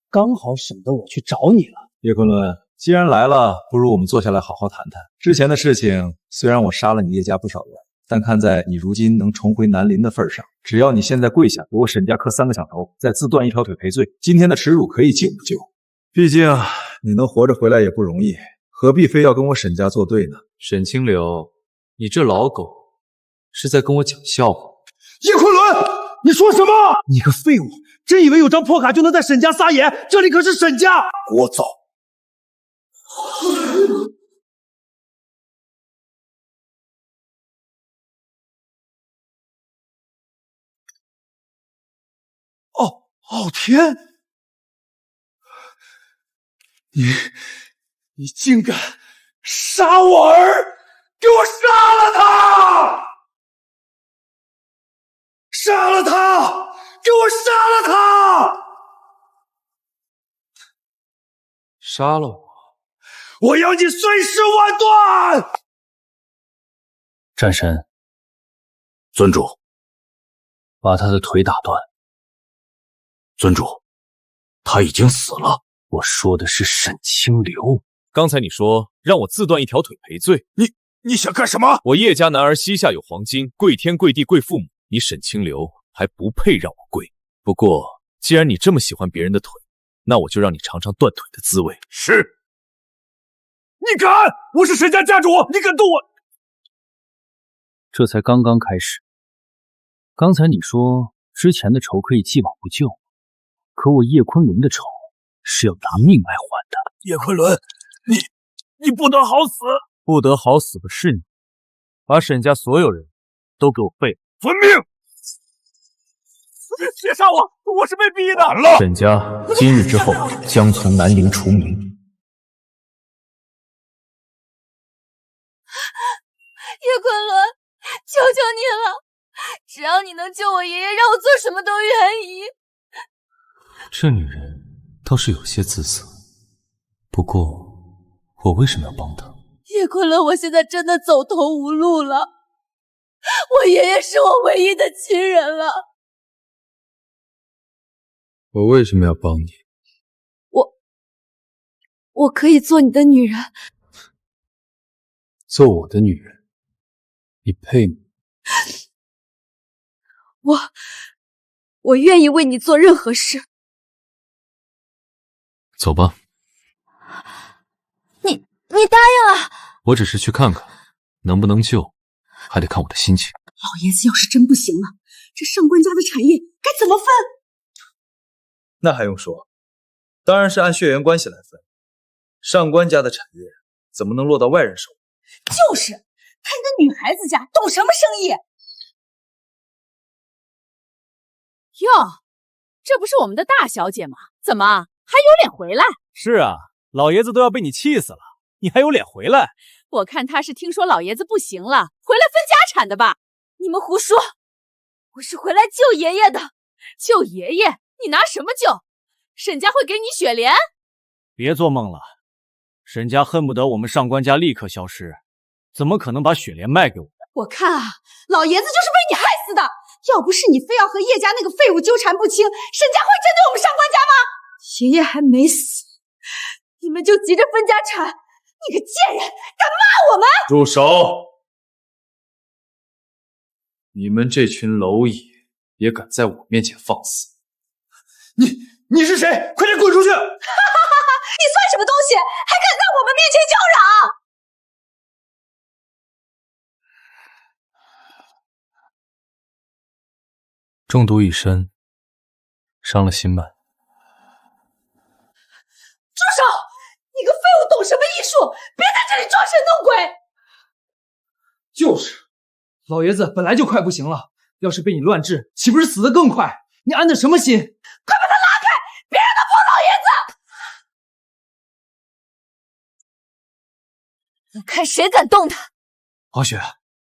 刚好省得我去找你了。叶昆仑，既然来了，不如我们坐下来好好谈谈之前的事情。虽然我杀了你叶家不少人，但看在你如今能重回南林的份上，只要你现在跪下给我沈家磕3个响头，再自断一条腿赔罪，今天的耻辱可以救不救？毕竟你能活着回来也不容易，何必非要跟我沈家作对呢？沈清流，你这老狗是在跟我讲笑话？叶昆仑，你说什么？你个废物，真以为有张破卡就能在沈家撒野？这里可是沈家！给我走！傲天，你竟敢杀我儿！给我杀了他！杀了他！给我杀了他！杀了我！我要你碎尸万段！战神，尊主，把他的腿打断。尊主，他已经死了。我说的是沈清流。刚才你说让我自断一条腿赔罪，你想干什么？我叶家男儿膝下有黄金，跪天跪地跪父母，你沈清流还不配让我跪。不过既然你这么喜欢别人的腿，那我就让你尝尝断腿的滋味。是。你敢！我是沈家家主，你敢动我？这才刚刚开始。刚才你说之前的仇可以既往不咎，可我叶昆仑的仇是要拿命来还的。叶昆仑，你不得好死！不得好死的是你，把沈家所有人都给我废了！遵命！别杀我，我是被逼的。完了，沈家今日之后将从南陵除名。叶昆仑，求求你了，只要你能救我爷爷，让我做什么都愿意。这女人倒是有些姿色，不过我为什么要帮她？叶昆仑，我现在真的走投无路了，我爷爷是我唯一的亲人了。我为什么要帮你？我可以做你的女人。做我的女人，你配吗？我愿意为你做任何事。走吧。你答应了？我只是去看看，能不能救，还得看我的心情。老爷子要是真不行了，这上官家的产业该怎么分？那还用说，当然是按血缘关系来分。上官家的产业怎么能落到外人手里？就是，看你个女孩子家懂什么生意？哟，这不是我们的大小姐吗？怎么还有脸回来？是啊，老爷子都要被你气死了，你还有脸回来？我看他是听说老爷子不行了，回来分家产的吧？你们胡说，我是回来救爷爷的。救爷爷？你拿什么救？沈家会给你雪莲？别做梦了，沈家恨不得我们上官家立刻消失，怎么可能把雪莲卖给我？我看啊，老爷子就是被你害死的。要不是你非要和叶家那个废物纠缠不清，沈家会针对我们上官家吗？爷爷还没死，你们就急着分家产，你个贱人，敢骂我们！住手！你们这群蝼蚁也敢在我面前放肆！你是谁？快点滚出去！你算什么东西，还敢在我们面前叫嚷？中毒已深，伤了心脉。住手！你个废物，懂什么艺术？别在这里装神弄鬼！就是，老爷子本来就快不行了，要是被你乱治，岂不是死得更快？你安的什么心？快把他拉开，别让他碰老爷子！我看谁敢动他！傲雪，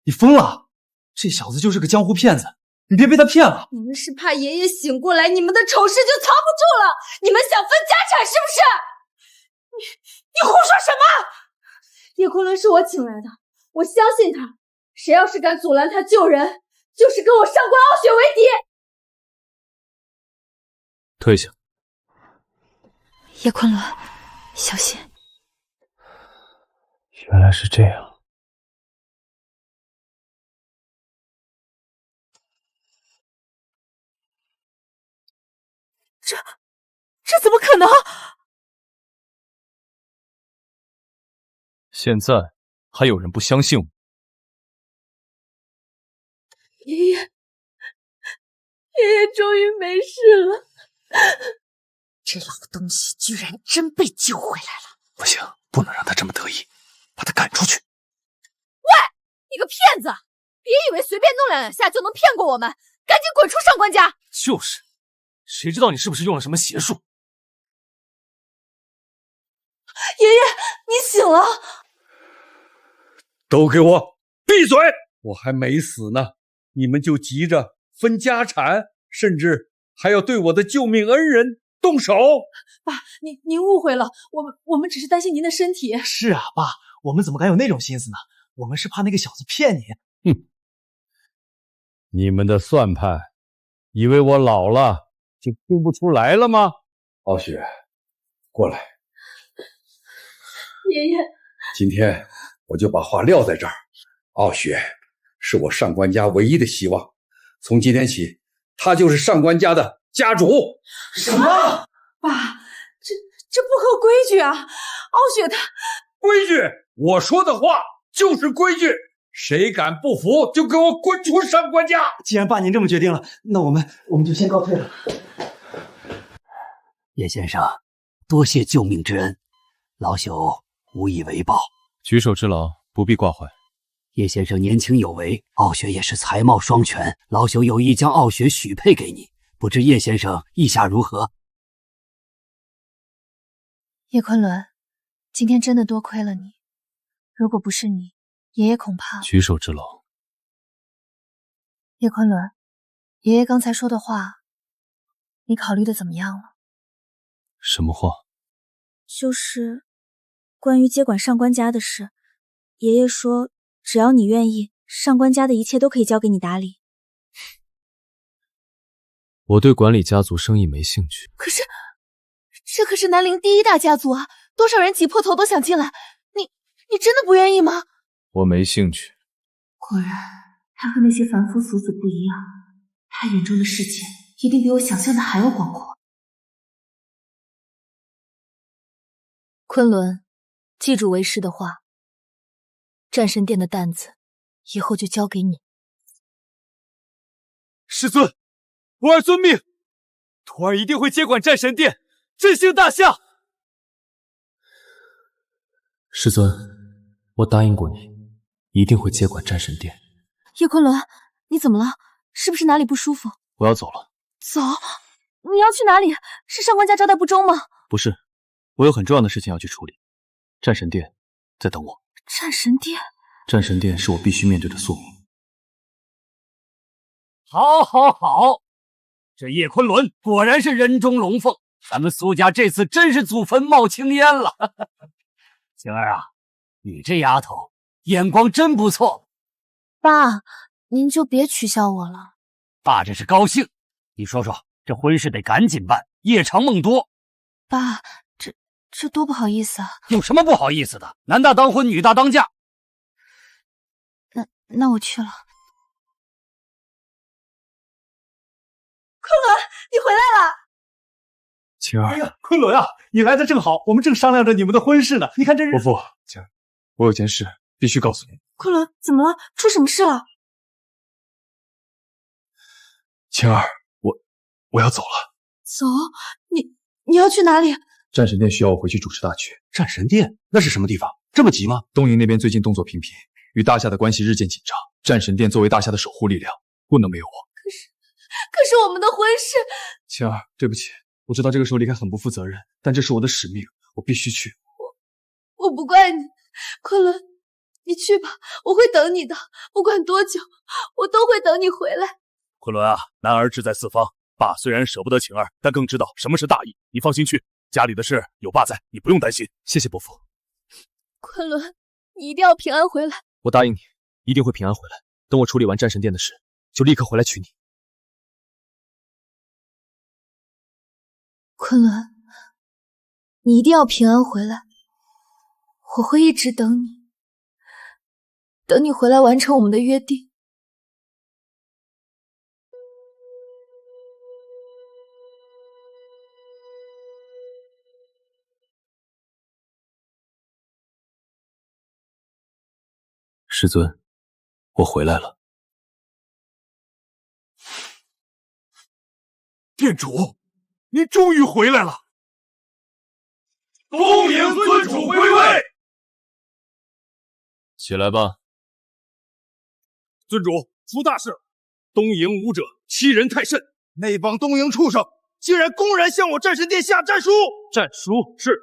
你疯了！这小子就是个江湖骗子。你别被他骗了！你们是怕爷爷醒过来，你们的丑事就藏不住了。你们想分家产是不是？你胡说什么？叶昆仑是我请来的，我相信他。谁要是敢阻拦他救人，就是跟我上官傲雪为敌。退下。叶昆仑，小心。原来是这样。这怎么可能？现在还有人不相信我？爷爷，爷爷终于没事了。这老东西居然真被救回来了！不行，不能让他这么得意，把他赶出去。喂，你个骗子！别以为随便弄两下就能骗过我们，赶紧滚出上官家！就是，谁知道你是不是用了什么邪术？爷爷，你醒了！都给我闭嘴！我还没死呢，你们就急着分家产，甚至还要对我的救命恩人动手。爸，您误会了，我们只是担心您的身体。是啊，爸，我们怎么敢有那种心思呢？我们是怕那个小子骗你。哼，你们的算盘，以为我老了就听不出来了吗？傲雪，过来。爷爷，今天我就把话撂在这儿，傲雪是我上官家唯一的希望，从今天起，她就是上官家的家主。什么？爸，这不合规矩啊！傲雪她规矩，我说的话就是规矩，谁敢不服就给我滚出上官家！既然爸您这么决定了，那我们就先告退了。叶先生，多谢救命之恩，老朽无以为报。举手之劳，不必挂怀。叶先生年轻有为，傲雪也是才貌双全，老朽有意将傲雪许配给你，不知叶先生意下如何？叶昆仑，今天真的多亏了你，如果不是你，爷爷恐怕……举手之劳。叶昆仑，爷爷刚才说的话，你考虑的怎么样了？什么话？就是关于接管上官家的事，爷爷说只要你愿意，上官家的一切都可以交给你打理。我对管理家族生意没兴趣。可是，这可是南陵第一大家族啊，多少人挤破头都想进来，你真的不愿意吗？我没兴趣。果然，他和那些凡夫俗子不一样，他眼中的世界一定比我想象的还要广阔。昆仑，记住为师的话，战神殿的担子以后就交给你。师尊，徒儿遵命，徒儿一定会接管战神殿，振兴大夏。师尊，我答应过你，一定会接管战神殿。叶昆仑，你怎么了？是不是哪里不舒服？我要走了。走？你要去哪里？是上官家招待不周吗？不是，我有很重要的事情要去处理。战神殿在等我。战神殿？战神殿是我必须面对的宿命。好，好，好！这叶昆仑果然是人中龙凤，咱们苏家这次真是祖坟冒青烟了。晴儿啊，你这丫头眼光真不错。爸，您就别取笑我了。爸这是高兴。你说说，这婚事得赶紧办，夜长梦多。爸，这多不好意思啊！有什么不好意思的？男大当婚，女大当嫁。那我去了。昆仑，你回来了！晴儿，哎呀，昆仑啊，你来的正好，我们正商量着你们的婚事呢。你看这日……伯父，晴儿，我有件事必须告诉你。昆仑，怎么了？出什么事了？晴儿，我要走了。走？你要去哪里？战神殿需要我回去主持大局。战神殿那是什么地方？这么急吗？东瀛那边最近动作频频，与大夏的关系日渐紧张。战神殿作为大夏的守护力量，不能没有我。可是我们的婚事……晴儿，对不起，我知道这个时候离开很不负责任，但这是我的使命，我必须去。我不怪你，昆仑，你去吧，我会等你的，不管多久，我都会等你回来。昆仑啊，男儿志在四方，爸虽然舍不得晴儿，但更知道什么是大义。你放心去，家里的事有爸在，你不用担心。谢谢伯父。昆仑，你一定要平安回来。我答应你，一定会平安回来。等我处理完战神殿的事，就立刻回来娶你。昆仑，你一定要平安回来，我会一直等你。等你回来完成我们的约定。师尊，我回来了。店主，您终于回来了！东瀛尊主归位。起来吧。尊主，出大事了！东瀛武者欺人太甚，那帮东瀛畜生竟然公然向我战神殿下战书！战书是，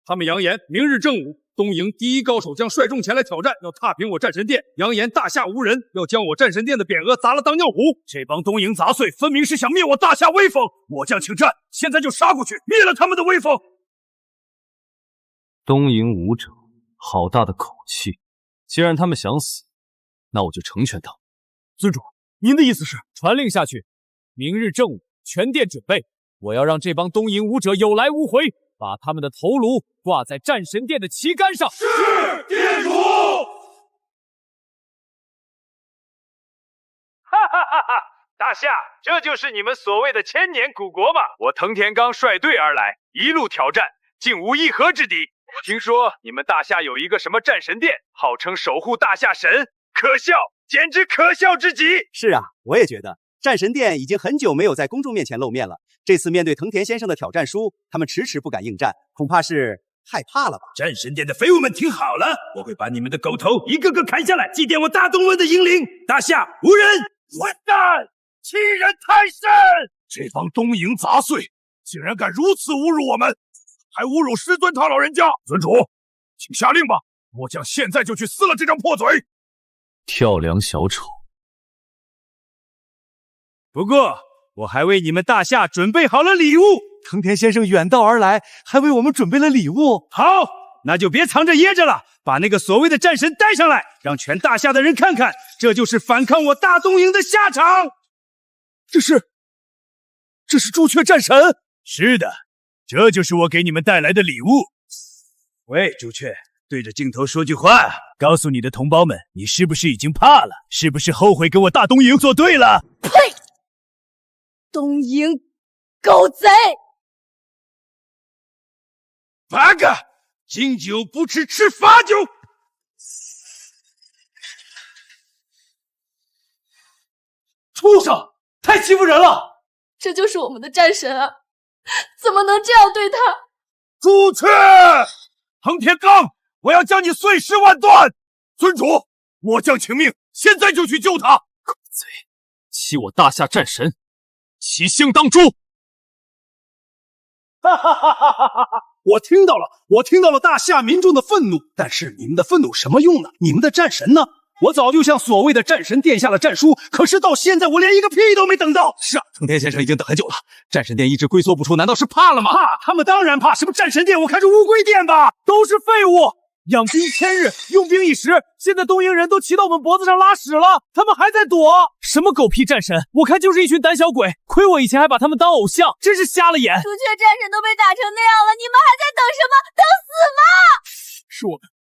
他们扬言明日正午，东瀛第一高手将率众前来挑战，要踏平我战神殿，扬言大夏无人，要将我战神殿的匾额砸了当尿壶。这帮东瀛杂碎，分明是想灭我大夏威风！我将请战，现在就杀过去，灭了他们的威风！东瀛武者，好大的口气！既然他们想死，那我就成全他。尊主，您的意思是传令下去，明日正午全殿准备，我要让这帮东瀛武者有来无回，把他们的头颅挂在战神殿的旗杆上。是，殿主。哈哈哈哈！大夏，这就是你们所谓的千年古国吗？我藤田刚率队而来，一路挑战，竟无一合之敌。我听说你们大夏有一个什么战神殿，号称守护大夏神，可笑，简直可笑之极。是啊，我也觉得战神殿已经很久没有在公众面前露面了。这次面对藤田先生的挑战书，他们迟迟不敢应战，恐怕是害怕了吧？战神殿的废物们听好了，我会把你们的狗头一个个砍下来，祭奠我大东文的英灵。大夏无人，混蛋，欺人太甚！这帮东瀛杂碎，竟然敢如此侮辱我们！还侮辱师尊他老人家！尊主，请下令吧，末将现在就去撕了这张破嘴！跳梁小丑。不过，我还为你们大夏准备好了礼物。藤田先生远道而来，还为我们准备了礼物。好，那就别藏着掖着了，把那个所谓的战神带上来，让全大夏的人看看，这就是反抗我大东瀛的下场。这是朱雀战神。是的。这就是我给你们带来的礼物。喂，朱雀，对着镜头说句话，告诉你的同胞们，你是不是已经怕了？是不是后悔跟我大东瀛作对了？呸！东瀛狗贼！八个敬酒不吃吃罚酒。畜生，太欺负人了！这就是我们的战神啊！怎么能这样对他？朱雀，藤田刚，我要将你碎尸万段！尊主，末将请命，现在就去救他！狗贼，欺我大夏战神，其兴当诛！哈哈哈哈哈哈！我听到了大夏民众的愤怒，但是你们的愤怒什么用呢？你们的战神呢？我早就向所谓的战神殿下了战书，可是到现在我连一个屁都没等到。是啊，藤田先生已经等很久了，战神殿一直龟缩不出，难道是怕了吗？怕？他们当然怕！什么战神殿？我看是乌龟殿吧，都是废物。养兵千日，用兵一时，现在东瀛人都骑到我们脖子上拉屎了，他们还在躲。什么狗屁战神？我看就是一群胆小鬼。亏我以前还把他们当偶像，真是瞎了眼。朱雀战神都被打成那样了，你们还在等什么？等死吗？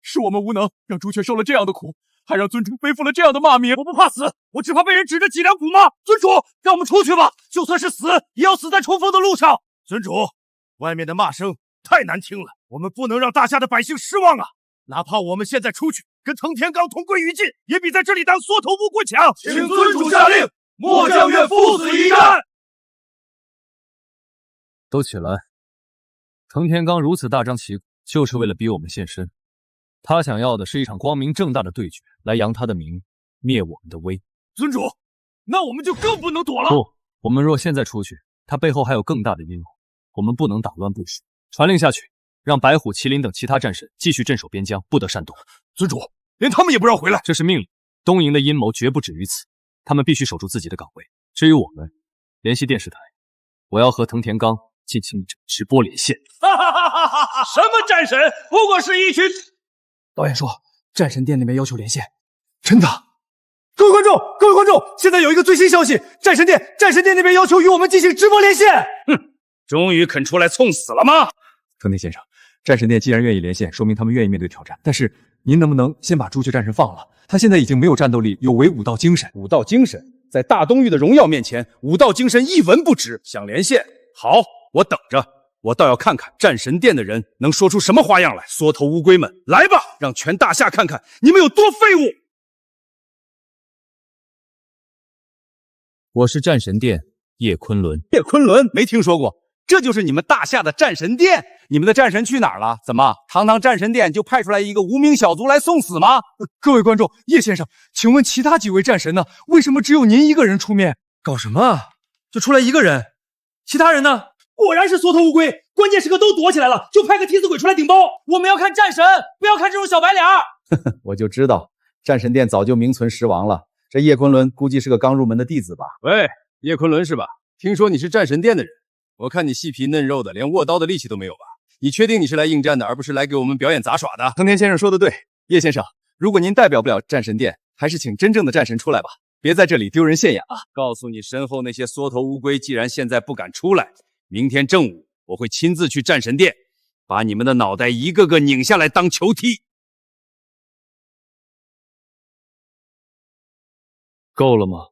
是我们无能，让朱雀受了这样的苦，还让尊主背负了这样的骂名。我不怕死，我只怕被人指着脊梁骨骂。尊主，让我们出去吧，就算是死，也要死在冲锋的路上。尊主，外面的骂声太难听了，我们不能让大夏的百姓失望啊！哪怕我们现在出去跟藤田刚同归于尽，也比在这里当缩头乌龟强。请尊主下令，末将愿赴死一战。都起来！藤田刚如此大张旗鼓，就是为了逼我们现身。他想要的是一场光明正大的对决，来扬他的名，灭我们的威。尊主，那我们就更不能躲了。不，我们若现在出去，他背后还有更大的阴谋，我们不能打乱部署。传令下去，让白虎、麒麟等其他战神继续镇守边疆，不得擅动。尊主，连他们也不让回来。这是命令。东瀛的阴谋绝不止于此，他们必须守住自己的岗位。至于我们，联系电视台，我要和藤田刚进行一场直播连线。哈哈哈哈哈哈！什么战神？不过是一群……导演说战神殿那边要求连线，真的？各位观众，现在有一个最新消息，战神殿那边要求与我们进行直播连线。哼，终于肯出来送死了吗？藤田先生，战神殿既然愿意连线，说明他们愿意面对挑战。但是您能不能先把朱雀战神放了？他现在已经没有战斗力，有违武道精神。武道精神在大东域的荣耀面前，武道精神一文不值。想连线？好，我等着。我倒要看看战神殿的人能说出什么花样来。缩头乌龟们，来吧，让全大夏看看你们有多废物！我是战神殿叶昆仑。叶昆仑没听说过，这就是你们大夏的战神殿？你们的战神去哪儿了？怎么，堂堂战神殿就派出来一个无名小卒来送死吗？各位观众，叶先生，请问其他几位战神呢？为什么只有您一个人出面？搞什么啊？就出来一个人，其他人呢？果然是缩头乌龟，关键时刻都躲起来了，就派个替死鬼出来顶包。我们要看战神，不要看这种小白脸。我就知道，战神殿早就名存实亡了。这叶昆仑估计是个刚入门的弟子吧？喂，叶昆仑是吧？听说你是战神殿的人，我看你细皮嫩肉的，连握刀的力气都没有吧？你确定你是来应战的，而不是来给我们表演杂耍的？藤田先生说的对，叶先生，如果您代表不了战神殿，还是请真正的战神出来吧，别在这里丢人现眼啊！告诉你身后那些缩头乌龟，既然现在不敢出来，明天正午我会亲自去战神殿，把你们的脑袋一个个拧下来当球踢。够了吗？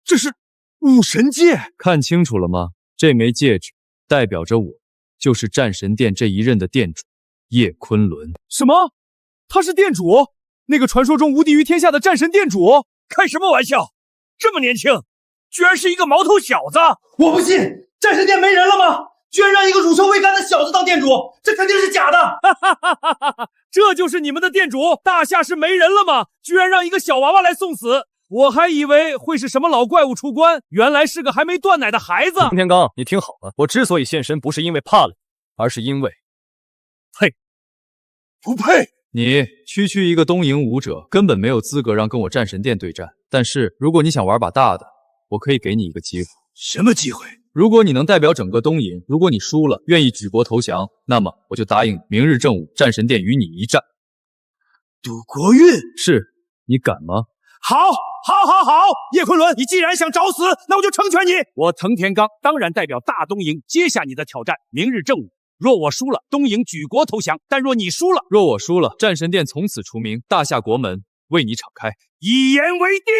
这是武神戒，看清楚了吗？这枚戒指代表着我就是战神殿这一任的殿主叶昆仑。什么？他是殿主？那个传说中无敌于天下的战神殿主？开什么玩笑？这么年轻，居然是一个毛头小子！我不信，战神殿没人了吗？居然让一个乳臭未干的小子当殿主，这肯定是假的！哈哈哈哈哈！这就是你们的殿主？大夏是没人了吗？居然让一个小娃娃来送死！我还以为会是什么老怪物出关，原来是个还没断奶的孩子。藤田刚，你听好了，我之所以现身，不是因为怕了你，而是因为配。不配！你区一个东瀛武者，根本没有资格让跟我战神殿对战。但是如果你想玩把大的，我可以给你一个机会。什么机会？如果你能代表整个东瀛，如果你输了，愿意举国投降，那么我就答应明日正午战神殿与你一战。赌国运？是，你敢吗？好，叶昆仑，你既然想找死，那我就成全你。我藤田刚当然代表大东瀛接下你的挑战。明日正午，若我输了，东瀛举国投降；但若你输了，若我输了，战神殿从此除名，大夏国门为你敞开。一言为定。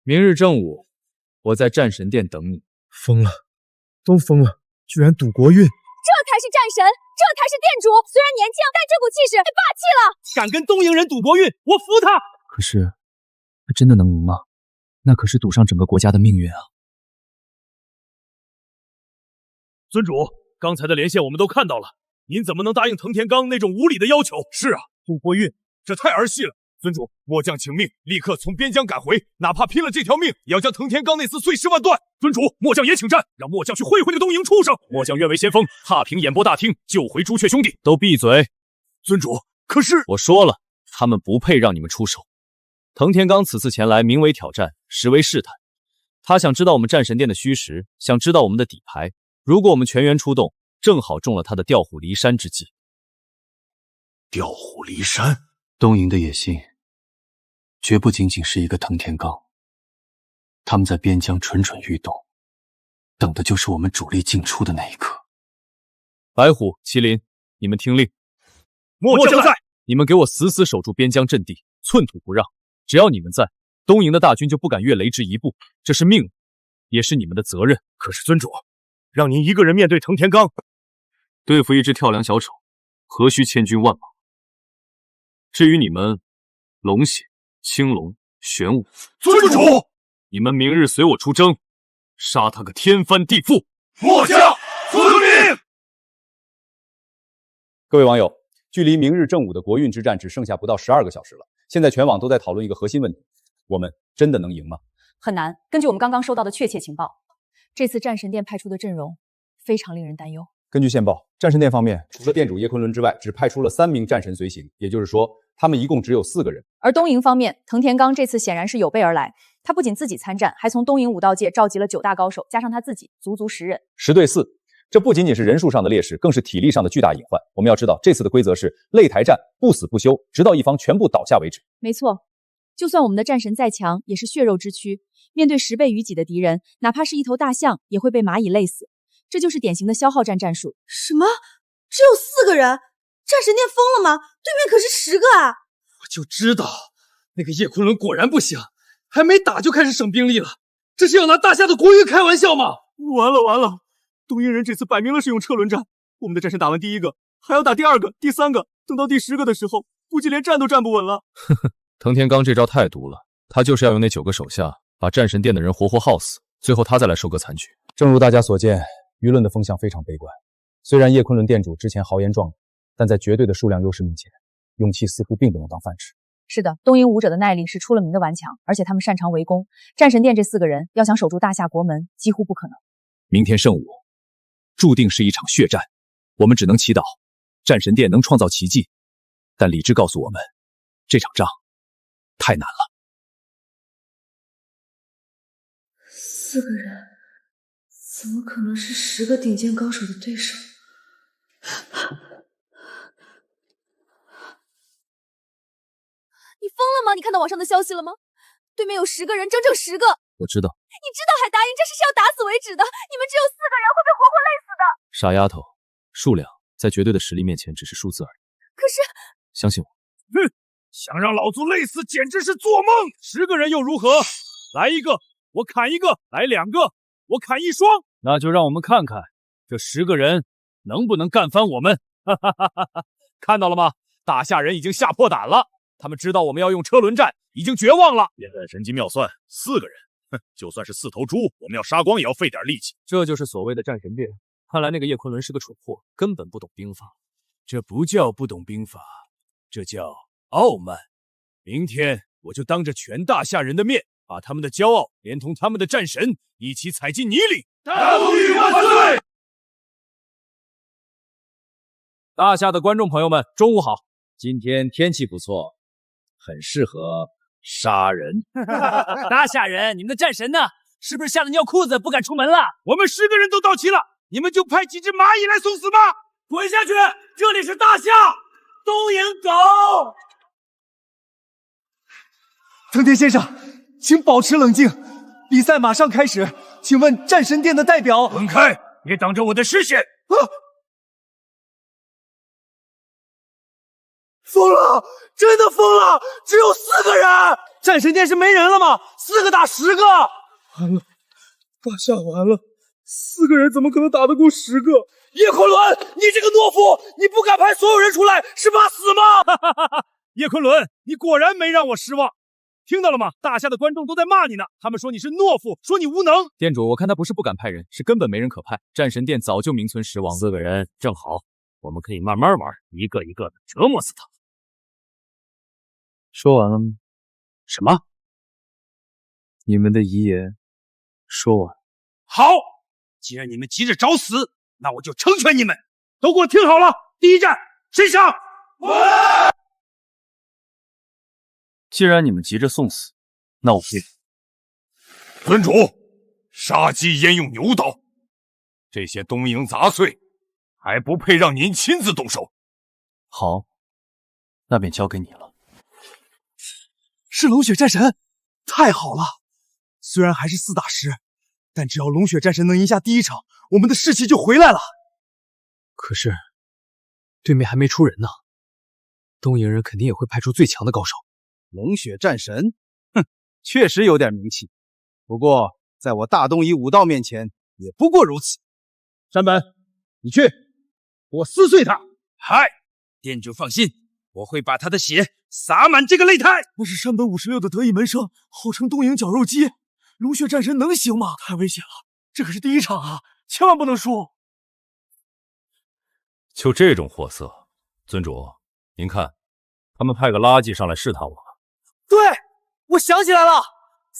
明日正午，我在战神殿等你。疯了，都疯了，居然赌国运。这才是战神，这才是殿主。虽然年轻，但这股气势太霸气了。敢跟东瀛人赌国运，我服他。可是，他真的能赢吗？那可是赌上整个国家的命运啊！尊主，刚才的连线我们都看到了，您怎么能答应藤田刚那种无理的要求？是啊，赌国运，这太儿戏了。尊主，末将请命，立刻从边疆赶回，哪怕拼了这条命，也要将藤田刚那厮碎尸万段。尊主，末将也请战，让末将去会会那个东瀛畜生。末将愿为先锋，踏平演播大厅，救回朱雀兄弟。都闭嘴！尊主，可是我说了，他们不配让你们出手。藤田刚此次前来，名为挑战，实为试探。他想知道我们战神殿的虚实，想知道我们的底牌。如果我们全员出动，正好中了他的调虎离山之计。调虎离山，东瀛的野心绝不仅仅是一个藤田刚，他们在边疆蠢蠢欲动，等的就是我们主力进出的那一刻。白虎、麒麟，你们听令，末将在。你们给我死死守住边疆阵地，寸土不让。只要你们在，东瀛的大军就不敢越雷之一步，这是命令，也是你们的责任。可是尊主，让您一个人面对藤田刚，对付一只跳梁小丑，何须千军万马？至于你们，龙血、青龙、玄武，尊主，你们明日随我出征，杀他个天翻地覆。末将遵命。各位网友，距离明日正午的国运之战只剩下不到12个小时了。现在全网都在讨论一个核心问题：我们真的能赢吗？很难。根据我们刚刚收到的确切情报，这次战神殿派出的阵容非常令人担忧。根据线报，战神殿方面除了殿主叶昆仑之外，只派出了3名战神随行，也就是说，他们一共只有4个人。而东瀛方面，藤田刚这次显然是有备而来，他不仅自己参战，还从东瀛武道界召集了9大高手，加上他自己，足足10人。10对4，这不仅仅是人数上的劣势，更是体力上的巨大隐患。我们要知道，这次的规则是擂台战，不死不休，直到一方全部倒下为止。没错，就算我们的战神再强，也是血肉之躯，面对10倍于己的敌人，哪怕是一头大象，也会被蚂蚁累死。这就是典型的消耗战战术。什么？只有4个人？战神殿疯了吗？对面可是10个啊！我就知道那个叶昆仑果然不行，还没打就开始省兵力了，这是要拿大夏的国运开玩笑吗？完了完了，东瀛人这次摆明了是用车轮战，我们的战神打完第1个，还要打第2个、第3个，等到第10个的时候，估计连站都站不稳了。呵呵，藤田刚这招太毒了，他就是要用那9个手下把战神殿的人活活耗死，最后他再来收割残局。正如大家所见，舆论的风向非常悲观。虽然叶昆仑店主之前豪言壮语，但在绝对的数量优势面前，勇气似乎并不能当饭吃。是的，东瀛武者的耐力是出了名的顽强，而且他们擅长围攻。战神殿这4个人要想守住大夏国门，几乎不可能。明天圣武，注定是一场血战，我们只能祈祷战神殿能创造奇迹。但理智告诉我们，这场仗太难了。4个人，怎么可能是10个顶尖高手的对手？你疯了吗？你看到网上的消息了吗？对面有10个人，整整10个。我知道，你知道还答应，这事是要打死为止的。你们只有4个人，会被活活累死的。傻丫头，数量在绝对的实力面前只是数字而已。可是，相信我。哼，想让老子累死，简直是做梦！10个人又如何？来1个，我砍1个；来2个，我砍1双。那就让我们看看这10个人能不能干翻我们！哈哈哈哈哈！看到了吗？大夏人已经吓破胆了，他们知道我们要用车轮战，已经绝望了。别看神机妙算，4个人，哼，就算是4头猪，我们要杀光也要费点力气。这就是所谓的战神殿。看来那个叶昆仑是个蠢货，根本不懂兵法。这不叫不懂兵法，这叫傲慢。明天我就当着全大夏人的面，把他们的骄傲连同他们的战神一起踩进泥里。大东瀛万岁！大夏的观众朋友们，中午好！今天天气不错，很适合杀人。大夏人，你们的战神呢？是不是吓得尿裤子，不敢出门了？我们10个人都到齐了，你们就派几只蚂蚁来送死吗？滚下去！这里是大夏东瀛狗。藤田先生，请保持冷静，比赛马上开始，请问战神殿的代表？滚开！别挡着我的视线！疯了，真的疯了！只有4个人，战神殿是没人了吗？4个打10个，完了，大夏完了，4个人怎么可能打得过10个？叶昆仑，你这个懦夫，你不敢派所有人出来，是怕死吗？叶昆仑，你果然没让我失望。听到了吗？大夏的观众都在骂你呢，他们说你是懦夫，说你无能。店主，我看他不是不敢派人，是根本没人可派。战神殿早就名存实亡。4个人正好，我们可以慢慢玩，一个一个的折磨死他。说完了吗？什么？你们的遗言说完。好，既然你们急着找死，那我就成全你们。都给我听好了，第一战谁上？我！既然你们急着送死，那我配合。尊主，杀鸡焉用牛刀？这些东瀛杂碎，还不配让您亲自动手。好，那便交给你了。是龙血战神，太好了！虽然还是4打10，但只要龙血战神能赢下第1场，我们的士气就回来了。可是，对面还没出人呢，东瀛人肯定也会派出最强的高手。龙血战神，哼，确实有点名气，不过在我大东夷武道面前，也不过如此。山本，你去，我撕碎他。嗨，店主放心，我会把他的血洒满这个擂台。那是山本56的得意门生，号称东瀛绞肉机。龙血战神能行吗？太危险了，这可是第1场啊，千万不能输。就这种货色，尊主，您看，他们派个垃圾上来试探我。对，我想起来了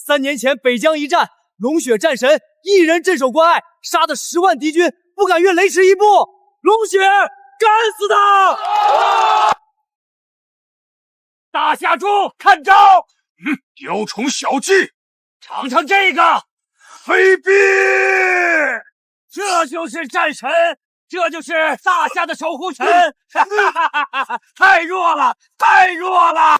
，3年前北疆一战，龙血战神一人镇守关隘，杀的10万敌军不敢越雷池一步。龙血，干死他！大夏猪，看招！雕虫小技，尝尝这个非必！这就是战神，这就是大夏的守护神！太弱了，太弱了！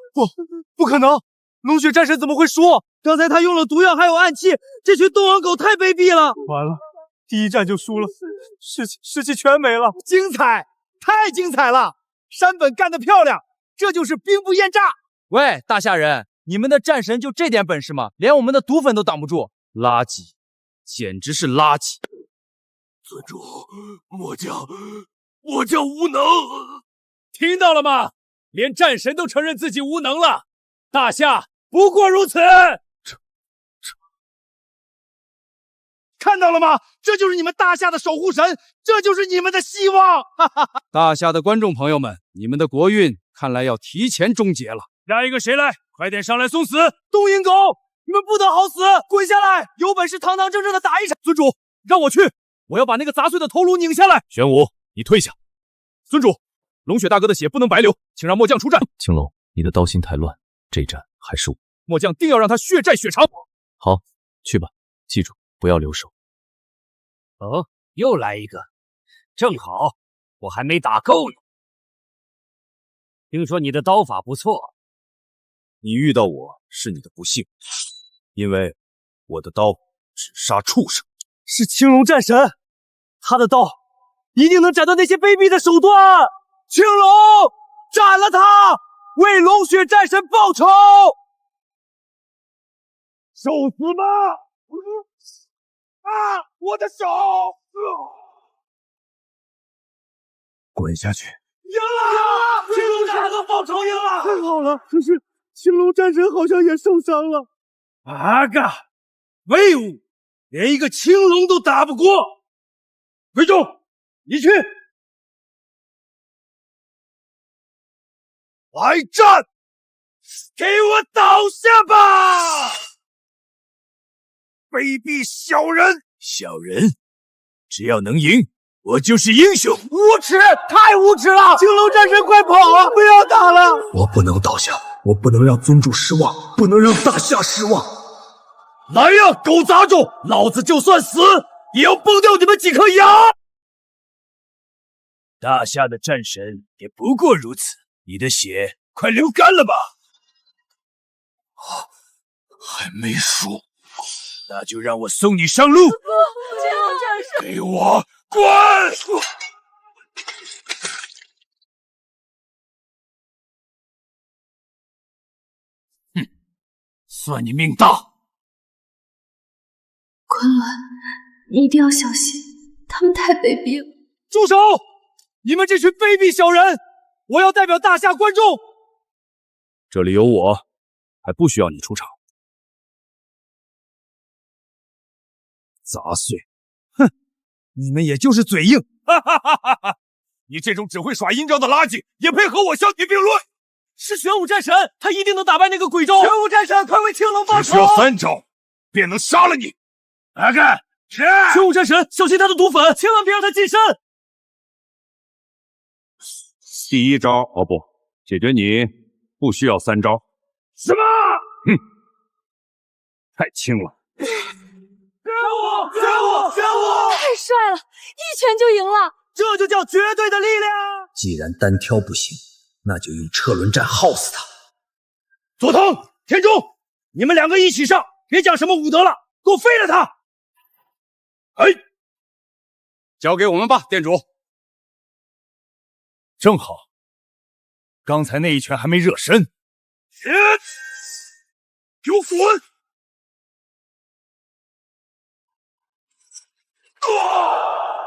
不可能！龙血战神怎么会输？刚才他用了毒药还有暗器，这群东王狗太卑鄙了！完了，第1战就输了，士气全没了！精彩，太精彩了！山本干得漂亮，这就是兵不厌诈。喂，大夏人，你们的战神就这点本事吗？连我们的毒粉都挡不住，垃圾，简直是垃圾！尊主，我将无能。听到了吗？连战神都承认自己无能了，大夏不过如此。看到了吗？这就是你们大夏的守护神，这就是你们的希望。大夏的观众朋友们，你们的国运看来要提前终结了。下一个谁来？快点上来送死！东瀛狗，你们不得好死！滚下来！有本事堂堂正正的打一场。尊主，让我去，我要把那个杂碎的头颅拧下来。玄武，你退下。尊主，龙雪大哥的血不能白流，请让末将出战。青龙，你的刀心太乱，这一战还是我。末将定要让他血债血偿。好，去吧，记住不要留手。哦，又来一个，正好我还没打够呢。听说你的刀法不错，你遇到我是你的不幸，因为我的刀只杀畜生。是青龙战神，他的刀一定能斩断那些卑鄙的手段。青龙，斩了他，为龙血战神报仇！受死吧！啊！我的手！滚下去！赢了！青龙战神报仇赢了！太好了！可是青龙战神好像也受伤了。阿嘎，废物，连一个青龙都打不过。魏忠，你去！来战！给我倒下吧！卑鄙小人！小人，只要能赢，我就是英雄。无耻，太无耻了！青龙战神，快跑啊！不要打了！我不能倒下，我不能让尊主失望，不能让大夏失望。来呀，狗杂种！老子就算死，也要崩掉你们几颗牙！大夏的战神也不过如此，你的血快流干了吧？还没输。那就让我送你上路！给我滚！哼，算你命大！昆仑，你一定要小心，他们太卑鄙了！住手！你们这群卑鄙小人！我要代表大夏观众。这里有我，还不需要你出场。杂碎，哼！你们也就是嘴硬，哈哈哈哈哈！你这种只会耍阴招的垃圾，也配和我相提并论？是玄武战神，他一定能打败那个鬼州。玄武战神，快为青龙报仇！只需要3招，便能杀了你。阿干，去！玄武战神，小心他的毒粉，千万别让他近身。第1招，哦不，解决你不需要3招。什么？哼，太轻了。玄武！太帅了，一拳就赢了，这就叫绝对的力量。既然单挑不行，那就用车轮战耗死他。佐藤、田中，你们2个一起上，别讲什么武德了，给我废了他！哎，交给我们吧，店主。正好，刚才那一拳还没热身。给我滚！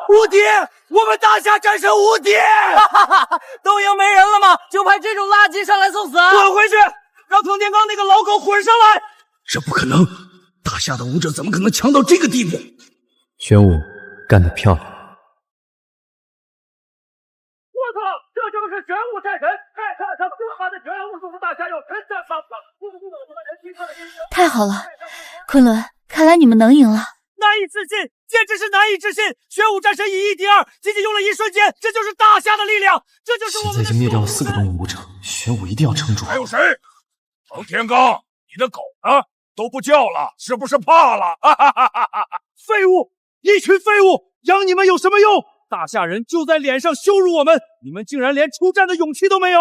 无敌！我们大夏战神无敌！都赢没人了吗？就派这种垃圾上来送死？滚回去！让藤田刚那个老狗滚上来！这不可能！大夏的武者怎么可能强到这个地步？玄武，干得漂亮！我操！这就是玄武战神！看他这么的玄武，说大夏要全战方法。太好了，昆仑，看来你们能赢了。难以置信，简直是难以置信！玄武战神以1敌2，仅仅用了1瞬间，这就是大夏的力量，这就是我们的。现在已经灭掉了4个东武武者，玄武一定要撑住。还有谁？藤田刚，你的狗呢？都不叫了，是不是怕了？哈哈哈哈哈！废物，一群废物，养你们有什么用？大夏人就在脸上羞辱我们，你们竟然连出战的勇气都没有！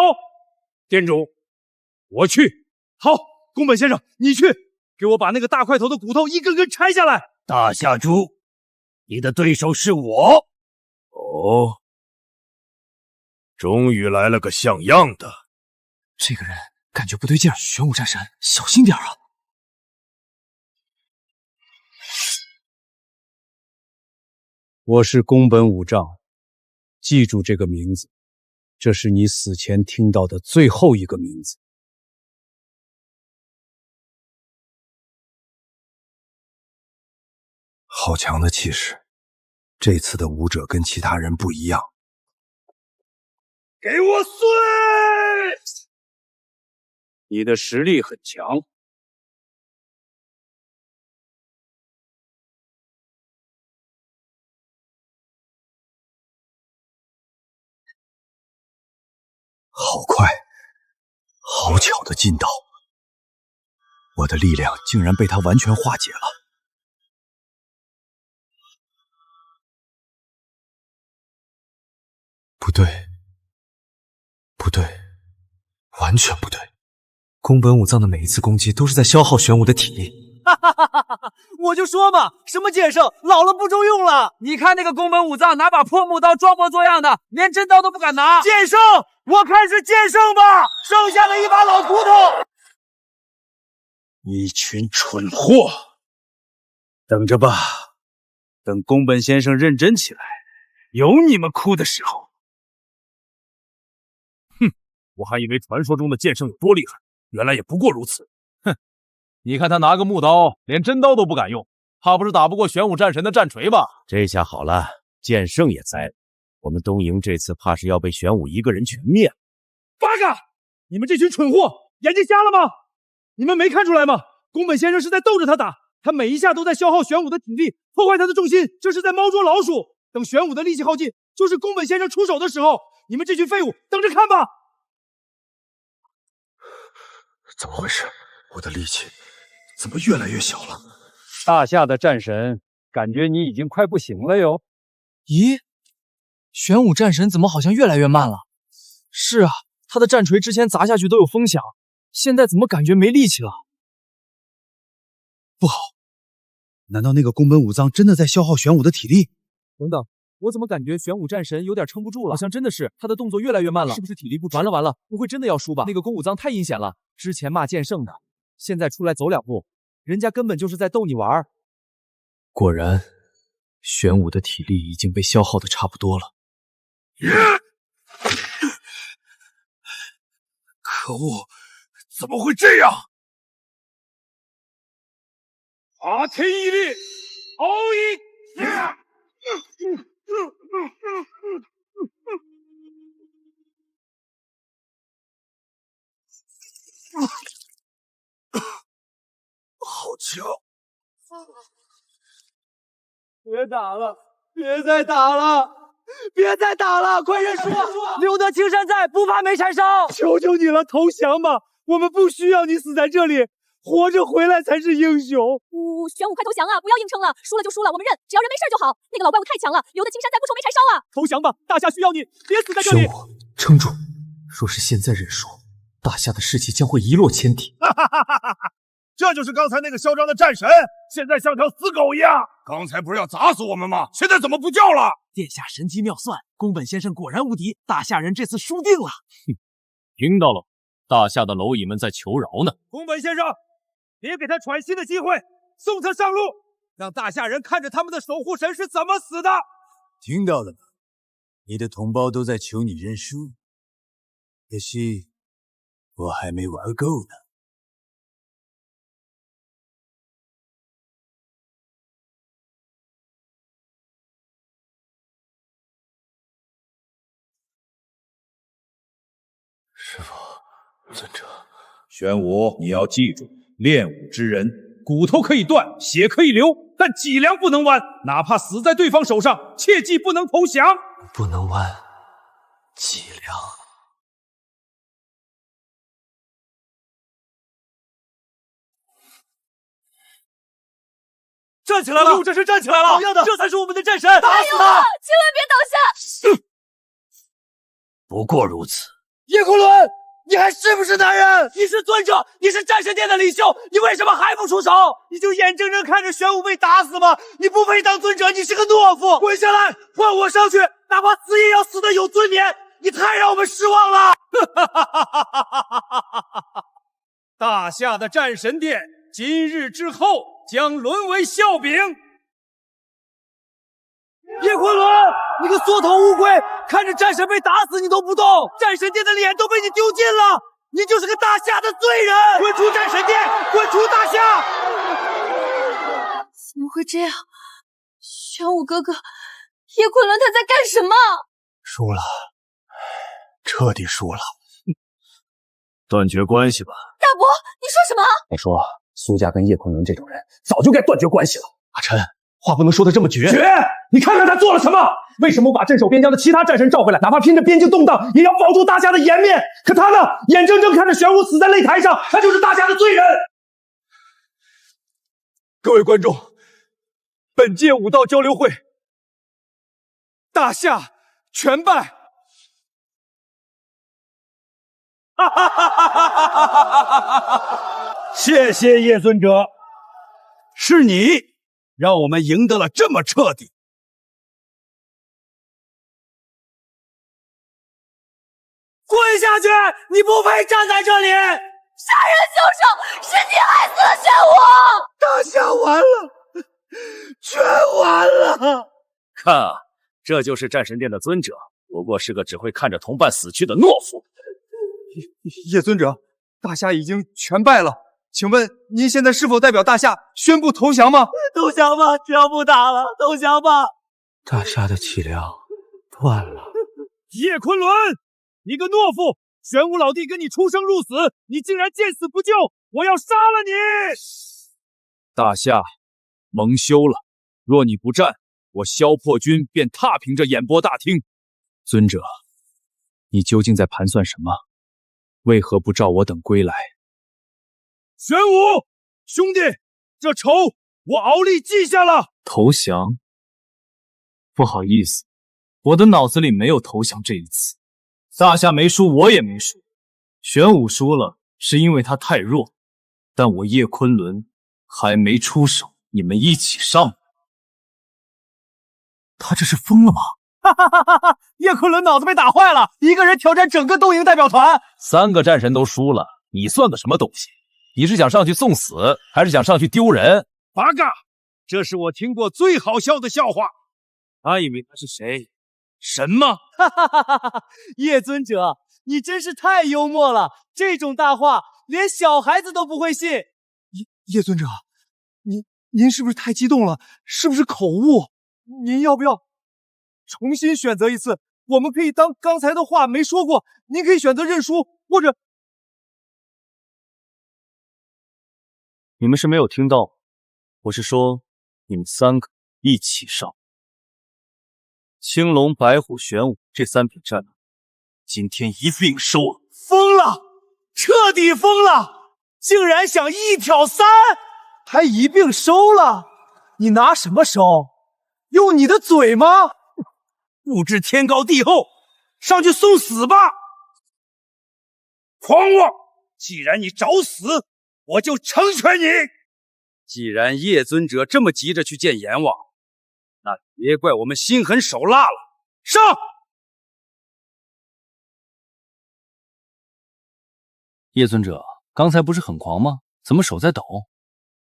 店主，我去。好，宫本先生，你去，给我把那个大块头的骨头一根根拆下来。大夏猪，你的对手是我。哦，终于来了个像样的。这个人感觉不对劲儿，玄武战神，小心点啊！我是宫本武藏，记住这个名字，这是你死前听到的最后一个名字。好强的气势，这次的武者跟其他人不一样。给我碎！你的实力很强。好快，好巧的劲道，我的力量竟然被他完全化解了。不对，不对，完全不对！宫本武藏的每一次攻击都是在消耗玄武的体力。哈哈哈哈哈！我就说嘛，什么剑圣老了不中用了。你看那个宫本武藏拿把破木刀装模作样的，连真刀都不敢拿。剑圣，我看是剑圣吧，剩下的一把老骨头。一群蠢货，等着吧，等宫本先生认真起来，有你们哭的时候。哼，我还以为传说中的剑圣有多厉害，原来也不过如此。哼，你看他拿个木刀，连真刀都不敢用，怕不是打不过玄武战神的战锤吧？这下好了，剑圣也栽了。我们东营这次怕是要被玄武一个人全灭了。八嘎！你们这群蠢货，眼睛瞎了吗？你们没看出来吗？宫本先生是在逗着他打，他每一下都在消耗玄武的体力，破坏他的重心，这是在猫捉老鼠。等玄武的力气耗尽，就是宫本先生出手的时候。你们这群废物，等着看吧！怎么回事？我的力气怎么越来越小了？大夏的战神，感觉你已经快不行了哟。咦，玄武战神怎么好像越来越慢了？是啊，他的战锤之前砸下去都有风响，现在怎么感觉没力气了？不好，难道那个宫本武藏真的在消耗玄武的体力？等等，我怎么感觉玄武战神有点撑不住了？好像真的是，他的动作越来越慢了，是不是体力不支？完了完了，不会真的要输吧？那个宫武藏太阴险了，之前骂剑圣的，现在出来走两步，人家根本就是在逗你玩。果然，玄武的体力已经被消耗的差不多了。可恶，怎么会这样？阿天一力，奥义！好强！别打了，别再打了，别再打了！快认输！留得青山在，不怕没柴烧！求求你了，投降吧！我们不需要你死在这里，活着回来才是英雄。玄武快投降啊！不要硬撑了，输了就输了，我们认，只要人没事就好。那个老怪物太强了，留得青山在，不愁没柴烧啊！投降吧，大夏需要你，别死在这里！玄武，撑住！若是现在认输，大夏的士气将会一落千丈。这就是刚才那个嚣张的战神，现在像条死狗一样。刚才不是要砸死我们吗？现在怎么不叫了？殿下神机妙算，宫本先生果然无敌，大夏人这次输定了。哼，听到了，大夏的蝼蚁们在求饶呢。宫本先生，别给他喘息的机会，送他上路，让大夏人看着他们的守护神是怎么死的。听到了吗？你的同胞都在求你认输，可惜我还没玩够呢。师父，尊者，玄武，你要记住，练武之人，骨头可以断，血可以流，但脊梁不能弯，哪怕死在对方手上，切记不能投降。不能弯脊梁。站起来了！这是站起来了！这才是我们的战神！打死他！千万别倒下！不过如此。叶昆仑，你还是不是男人？你是尊者，你是战神殿的领袖，你为什么还不出手？你就眼睁睁看着玄武被打死吗？你不配当尊者，你是个懦夫！滚下来，换我上去，哪怕死也要死得有尊严！你太让我们失望了！大夏的战神殿今日之后将沦为笑柄。叶昆仑，你个缩头乌龟，看着战神被打死你都不动，战神殿的脸都被你丢尽了，你就是个大夏的罪人！滚出战神殿，滚出大夏！怎么会这样？玄武哥哥，叶昆仑他在干什么？输了，彻底输了。断绝关系吧。大伯，你说什么？我说苏家跟叶昆仑这种人早就该断绝关系了。阿琛，话不能说的这么绝。绝！你看看他做了什么？为什么不把镇守边疆的其他战神召回来？哪怕拼着边境动荡，也要保住大夏的颜面。可他呢，眼睁睁看着玄武死在擂台上，他就是大夏的罪人。各位观众，本届武道交流会，大夏全败。谢谢叶尊者，是你让我们赢得了这么彻底。跪下去！你不配站在这里！杀人凶手是你害死了玄武！大夏完了，全完了！看啊，这就是战神殿的尊者，不过是个只会看着同伴死去的懦夫。叶尊者，大夏已经全败了，请问您现在是否代表大夏宣布投降吗？投降吧，只要不打了，投降吧！大夏的脊梁断了。叶昆仑，你个懦夫！玄武老弟跟你出生入死，你竟然见死不救！我要杀了你！大夏蒙羞了，若你不战，我萧破军便踏平这演播大厅。尊者，你究竟在盘算什么？为何不召我等归来？玄武兄弟，这仇我敖立记下了。投降？不好意思，我的脑子里没有投降这一词。大夏没输，我也没输。玄武输了，是因为他太弱，但我叶昆仑还没出手，你们一起上。他这是疯了吗？哈哈哈哈！叶昆仑脑子被打坏了，一个人挑战整个东瀛代表团，3个战神都输了，你算个什么东西？你是想上去送死，还是想上去丢人？八嘎！这是我听过最好笑的笑话。他以为他是谁？神吗？哈哈哈哈哈！叶尊者，你真是太幽默了，这种大话连小孩子都不会信。叶尊者，您是不是太激动了？是不是口误？您要不要重新选择一次？我们可以当刚才的话没说过，您可以选择认输，或者……你们是没有听到，我是说你们3个一起上。青龙、白虎、玄武这3匹战马，今天一并收了。疯了，彻底疯了，竟然想一挑3，还一并收了？你拿什么收？用你的嘴吗？不知天高地厚，上去送死吧！狂妄！既然你找死，我就成全你。既然叶尊者这么急着去见阎王，那别怪我们心狠手辣了。上！叶尊者，刚才不是很狂吗？怎么手在抖？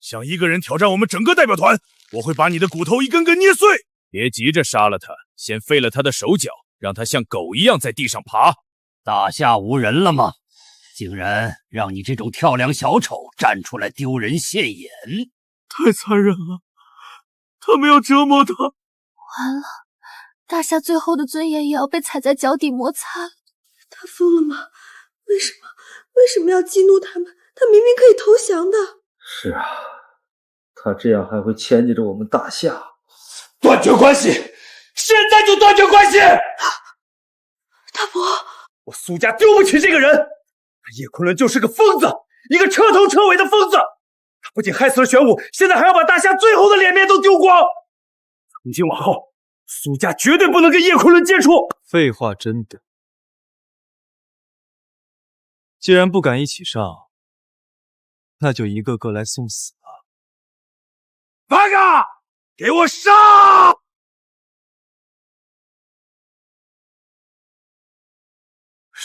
想一个人挑战我们整个代表团，我会把你的骨头一根根捏碎。别急着杀了他，先废了他的手脚，让他像狗一样在地上爬。大夏无人了吗？竟然让你这种跳梁小丑站出来丢人现眼，太残忍了！他们要折磨他，完了，大夏最后的尊严也要被踩在脚底摩擦了。他疯了吗？为什么要激怒他们？他明明可以投降的。是啊，他这样还会牵连着我们大夏。断绝关系，现在就断绝关系！大伯，我苏家丢不起这个人。叶昆仑就是个疯子，一个彻头彻尾的疯子。他不仅害死了玄武，现在还要把大夏最后的脸面都丢光。从今往后，苏家绝对不能跟叶昆仑接触。废话真的。既然不敢一起上，那就一个个来送死吧。八嘎！给我上！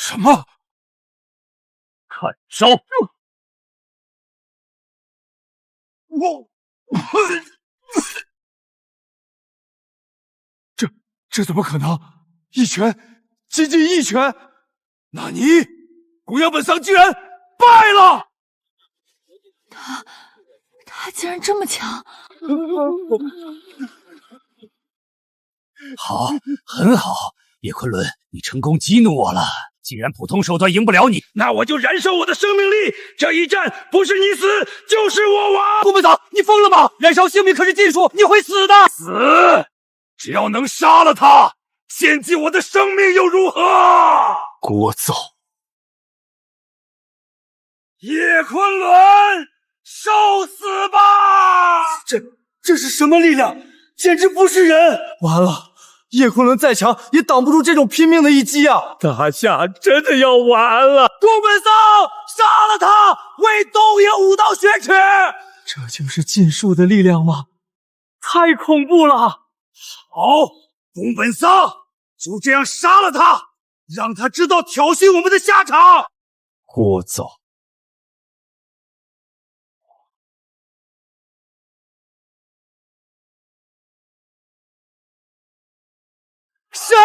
什么？看招！这怎么可能？一拳，仅仅一拳，纳尼？公羊本桑居然败了！他竟然这么强！好，很好，叶昆仑，你成功激怒我了。既然普通手段赢不了你，那我就燃烧我的生命力！这一战不是你死，就是我亡！顾本桑，你疯了吗？燃烧性命可是禁术，你会死的！死！只要能杀了他，献祭我的生命又如何？聒噪！叶昆仑，受死吧！这是什么力量？简直不是人！完了，叶昆仑再强也挡不住这种拼命的一击啊！大夏真的要完了！顾本桑，杀了他，为东瀛武道雪耻！这就是禁术的力量吗？太恐怖了！好，宫本桑，就这样杀了他，让他知道挑衅我们的下场。聒噪！神，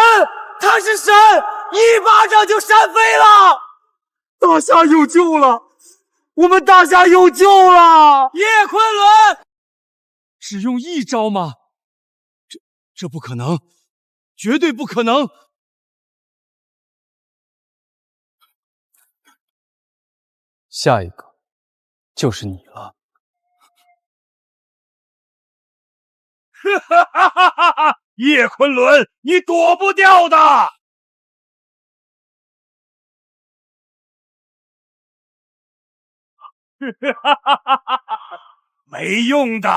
他是神，一巴掌就扇飞了！大夏有救了，我们大夏有救了！叶昆仑，只用一招吗？这不可能，绝对不可能！下一个就是你了。哈哈哈哈哈！叶昆仑，你躲不掉的！没用的，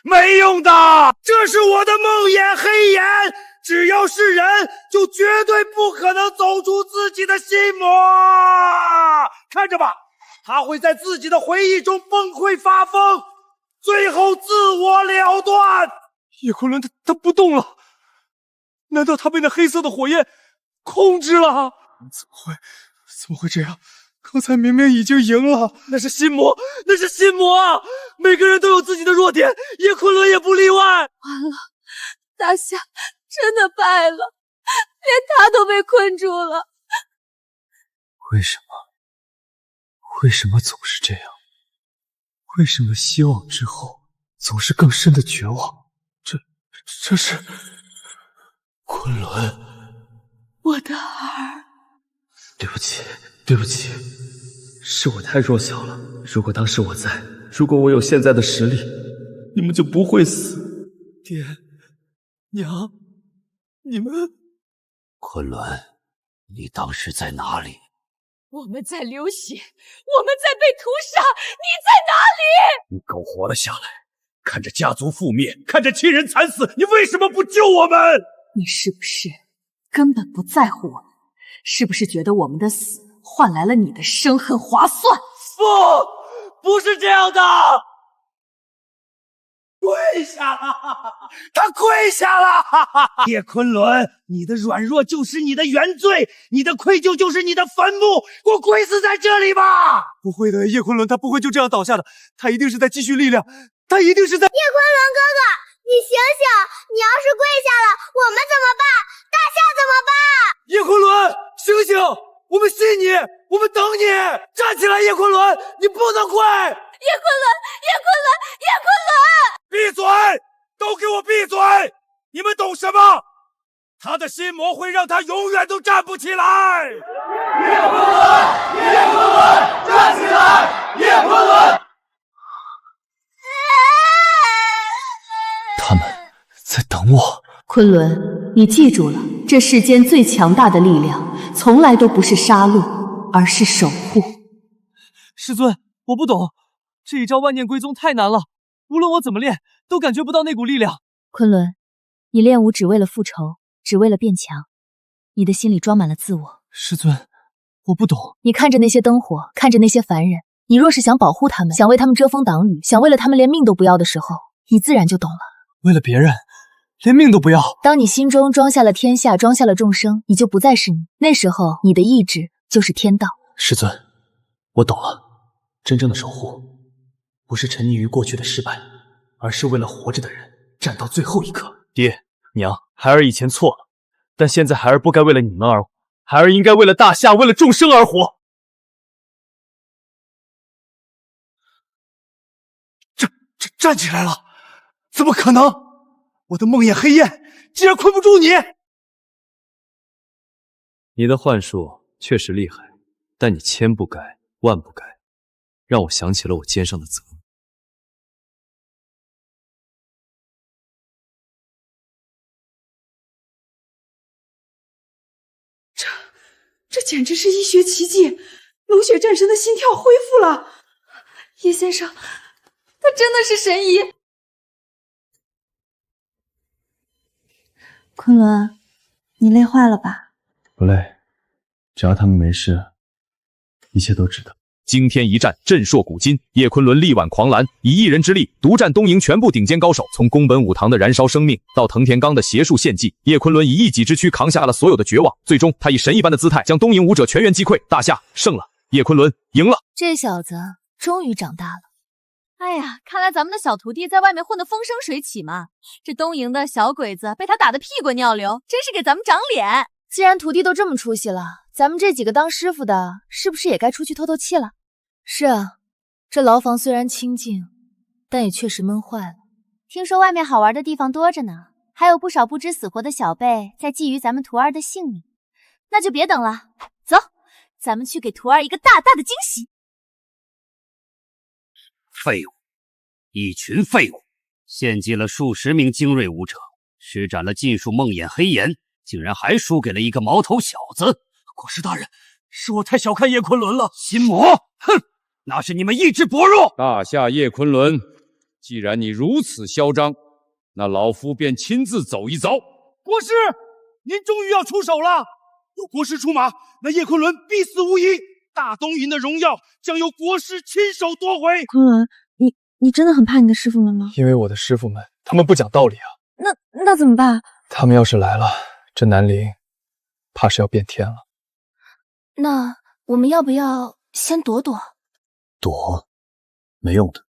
没用的！这是我的梦魇黑眼，只要是人，就绝对不可能走出自己的心魔。看着吧，他会在自己的回忆中崩溃发疯，最后自我了断。叶昆仑他不动了，难道他被那黑色的火焰控制了？怎么会这样？刚才明明已经赢了，那是心魔，那是心魔啊！每个人都有自己的弱点，叶昆仑也不例外。完了，大夏真的败了，连他都被困住了。为什么总是这样？为什么希望之后总是更深的绝望？这是昆仑，我的儿。对不起，是我太弱小了。如果当时我在，如果我有现在的实力，你们就不会死。爹娘，你们……昆仑，你当时在哪里？我们在流血，我们在被屠杀，你在哪里？你苟活了下来，看着家族覆灭，看着亲人惨死，你为什么不救我们？你是不是根本不在乎我们？是不是觉得我们的死换来了你的生很划算？不是这样的！跪下了，他跪下了！叶昆仑，你的软弱就是你的原罪，你的愧疚就是你的坟墓，给我跪死在这里吧！不会的，叶昆仑他不会就这样倒下的，他一定是在积蓄力量，他一定是在……叶昆仑哥哥，你醒醒！你要是跪下了，我们怎么办？大夏怎么办？叶昆仑，醒醒！我们信你，我们等你！站起来，叶昆仑，你不能跪！叶昆仑，叶昆仑，叶昆仑！闭嘴！都给我闭嘴！你们懂什么？他的心魔会让他永远都站不起来！叶昆仑，叶昆仑，站起来！叶昆仑！他们在等我。昆仑，你记住了，这世间最强大的力量，从来都不是杀戮，而是守护。师尊，我不懂，这一招万念归宗太难了，无论我怎么练，都感觉不到那股力量。昆仑，你练武只为了复仇，只为了变强，你的心里装满了自我。师尊，我不懂。你看着那些灯火，看着那些凡人，你若是想保护他们，想为他们遮风挡雨，想为了他们连命都不要的时候，你自然就懂了。为了别人，连命都不要。当你心中装下了天下，装下了众生，你就不再是你。那时候，你的意志就是天道。师尊，我懂了，真正的守护不是沉溺于过去的失败，而是为了活着的人战到最后一刻。爹娘，孩儿以前错了，但现在孩儿不该为了你们而活，孩儿应该为了大夏，为了众生而活。站起来了，怎么可能？我的梦魇黑焰竟然困不住你！你的幻术确实厉害，但你千不该万不该，让我想起了我肩上的责任。这简直是医学奇迹！龙血战神的心跳恢复了，叶先生，他真的是神医。昆仑，你累坏了吧？不累，只要他们没事，一切都值得。惊天一战，震烁古今。叶昆仑力挽狂澜，以一人之力独占东瀛全部顶尖高手。从宫本武堂的燃烧生命到藤田刚的邪术献祭，叶昆仑以一己之躯扛下了所有的绝望。最终，他以神一般的姿态将东瀛武者全员击溃。大夏胜了，叶昆仑赢了。这小子终于长大了。哎呀，看来咱们的小徒弟在外面混得风生水起嘛。这东瀛的小鬼子被他打得屁滚尿流，真是给咱们长脸。既然徒弟都这么出息了，咱们这几个当师傅的，是不是也该出去透透气了？是啊，这牢房虽然清静，但也确实闷坏了。听说外面好玩的地方多着呢，还有不少不知死活的小辈在觊觎咱们徒儿的性命。那就别等了，走，咱们去给徒儿一个大大的惊喜。废物，一群废物，献祭了数十名精锐武者，施展了尽数梦魇黑炎，竟然还输给了一个毛头小子。国师大人，是我太小看叶昆仑了。心魔，哼，那是你们意志薄弱。大夏叶昆仑，既然你如此嚣张，那老夫便亲自走一遭。国师，您终于要出手了！有国师出马，那叶昆仑必死无疑。大东瀛的荣耀将由国师亲手夺回。昆仑，你真的很怕你的师傅们吗？因为我的师傅们，他们不讲道理啊。那怎么办？他们要是来了，这南陵怕是要变天了。那我们要不要先躲躲？躲，没用的。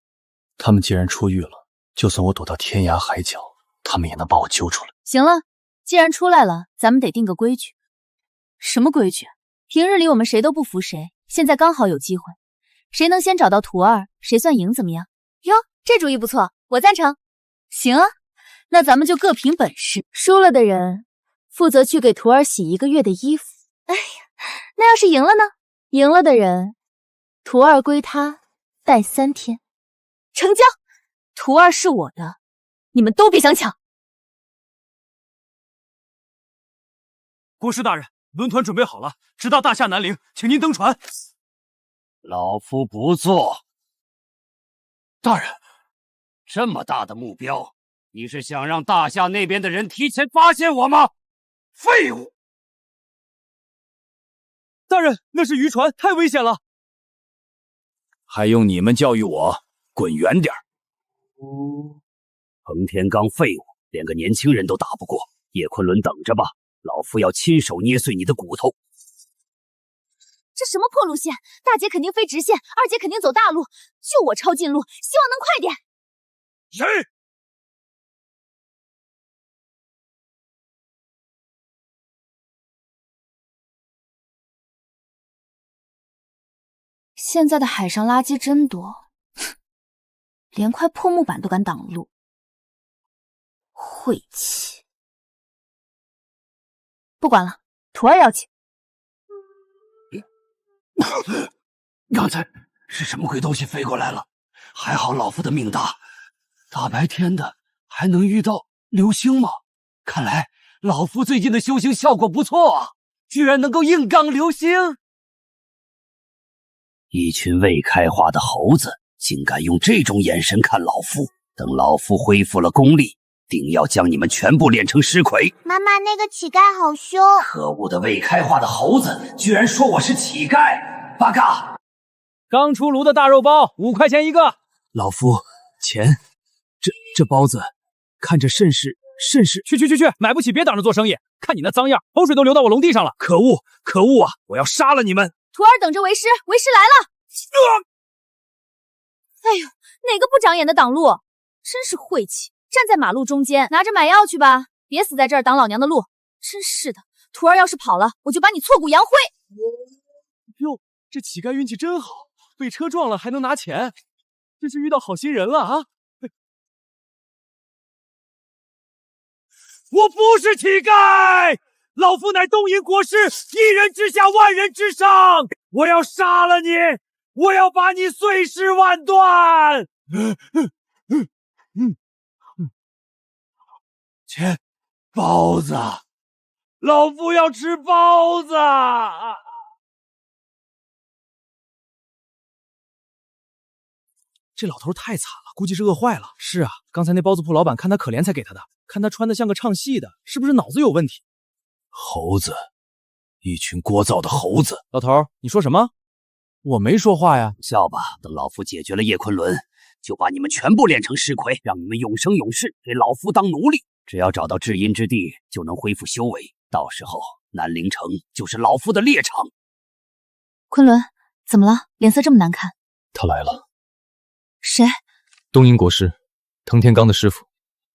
他们既然出狱了，就算我躲到天涯海角，他们也能把我揪出来。行了，既然出来了，咱们得定个规矩。什么规矩？平日里我们谁都不服谁，现在刚好有机会，谁能先找到徒儿，谁算赢，怎么样？哟，这主意不错，我赞成。行啊，那咱们就各凭本事，输了的人负责去给徒儿洗1个月的衣服。哎呀，那要是赢了呢？赢了的人，徒儿归他带3天。成交，徒儿是我的，你们都别想抢。国师大人，轮团准备好了，直达大夏南陵，请您登船。老夫不做。大人，这么大的目标，你是想让大夏那边的人提前发现我吗？废物！大人，那是渔船，太危险了。还用你们教育我？滚远点儿！彭天罡废物，连个年轻人都打不过。叶昆仑，等着吧，老夫要亲手捏碎你的骨头。这什么破路线？大姐肯定飞直线，二姐肯定走大路，就我抄近路，希望能快点。是。现在的海上垃圾真多，连块破木板都敢挡路，晦气！不管了，徒儿要紧。刚才是什么鬼东西飞过来了？还好老夫的命大，大白天的还能遇到流星吗？看来老夫最近的修行效果不错啊，居然能够硬刚流星。一群未开化的猴子，竟敢用这种眼神看老夫！等老夫恢复了功力，定要将你们全部炼成尸魁！妈妈，那个乞丐好凶！可恶的未开化的猴子，居然说我是乞丐！八嘎！刚出炉的大肉包，5块钱一个。老夫，钱。这包子看着甚是……去，买不起别挡着做生意。看你那脏样，口水都流到我龙地上了！可恶，可恶啊！我要杀了你们！徒儿等着为师，为师来了！哎呦，哪个不长眼的挡路？真是晦气！站在马路中间，拿着买药去吧，别死在这儿挡老娘的路！真是的，徒儿要是跑了，我就把你挫骨扬灰！哟，这乞丐运气真好，被车撞了还能拿钱，这是遇到好心人了啊！我不是乞丐，老夫乃东瀛国师，一人之下，万人之上。我要杀了你，我要把你碎尸万段！切，包子，老夫要吃包子！这老头太惨了，估计是饿坏了。是啊，刚才那包子铺老板看他可怜才给他的，看他穿的像个唱戏的，是不是脑子有问题？猴子，一群聒噪的猴子！老头，你说什么？我没说话呀。笑吧，等老夫解决了叶昆仑，就把你们全部炼成尸魁，让你们永生永世给老夫当奴隶。只要找到至阴之地，就能恢复修为。到时候南陵城就是老夫的猎场。昆仑，怎么了？脸色这么难看？他来了。谁？东瀛国师，藤天罡的师傅。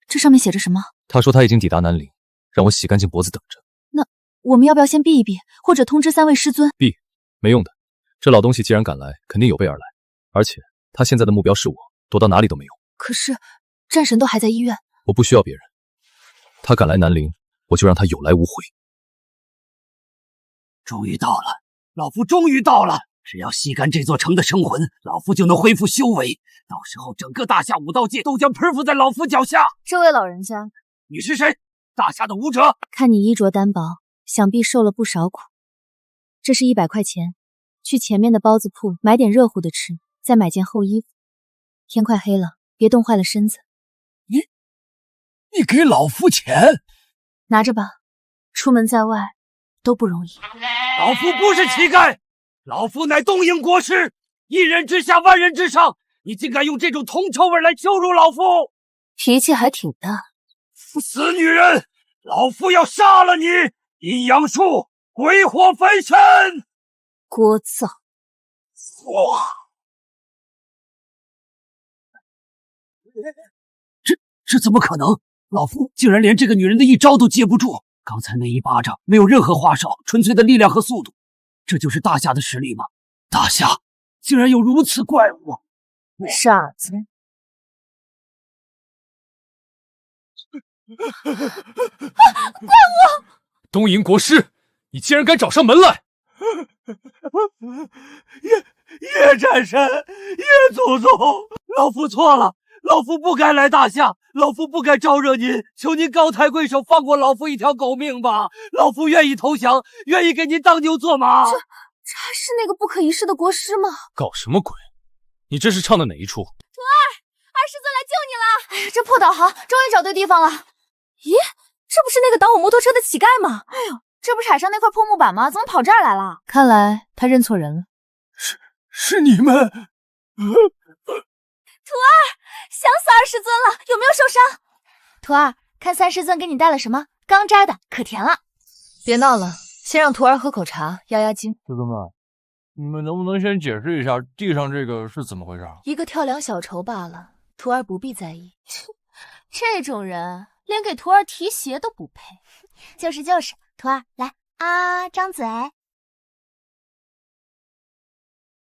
这上面写着什么？他说他已经抵达南陵，让我洗干净脖子等着。那我们要不要先避一避，或者通知3位师尊？避，没用的。这老东西既然敢来，肯定有备而来。而且他现在的目标是我，躲到哪里都没用。可是战神都还在医院，我不需要别人。他敢来南陵，我就让他有来无回。终于到了，老夫终于到了！只要吸干这座城的生魂，老夫就能恢复修为。到时候整个大夏武道界都将匍匐在老夫脚下。这位老人家，你是谁？大夏的武者？看你衣着单薄，想必受了不少苦。这是100块钱，去前面的包子铺买点热乎的吃，再买件厚衣服。天快黑了，别冻坏了身子。你给老夫钱？拿着吧，出门在外都不容易。老夫不是乞丐，老夫乃东瀛国师，一人之下，万人之上。你竟敢用这种铜臭味来羞辱老夫，脾气还挺大。死女人，老夫要杀了你！阴阳术，鬼火焚身！聒噪！哇！这怎么可能？老夫竟然连这个女人的一招都接不住！刚才那一巴掌没有任何花哨，纯粹的力量和速度。这就是大夏的实力吗？大夏竟然有如此怪物！傻子！怪物！东瀛国师，你竟然敢找上门来！叶战神，叶祖宗，老夫错了，老夫不该来大夏，老夫不该招惹您，求您高抬贵手，放过老夫一条狗命吧！老夫愿意投降，愿意给您当牛做马。这还是那个不可一世的国师吗？搞什么鬼？你这是唱的哪一出？徒儿，二师尊来救你了！哎呀，这破导航，终于找对地方了。咦，这不是那个挡我摩托车的乞丐吗？哎呦，这不是海上那块破木板吗？怎么跑这儿来了？看来他认错人了。是你们！徒儿，想死二师尊了，有没有受伤？徒儿，看3师尊给你带了什么？刚摘的，可甜了。别闹了，先让徒儿喝口茶，压压惊。师尊们，你们能不能先解释一下地上这个是怎么回事？一个跳梁小丑罢了，徒儿不必在意。这种人连给徒儿提鞋都不配。就是，徒儿来啊，张嘴。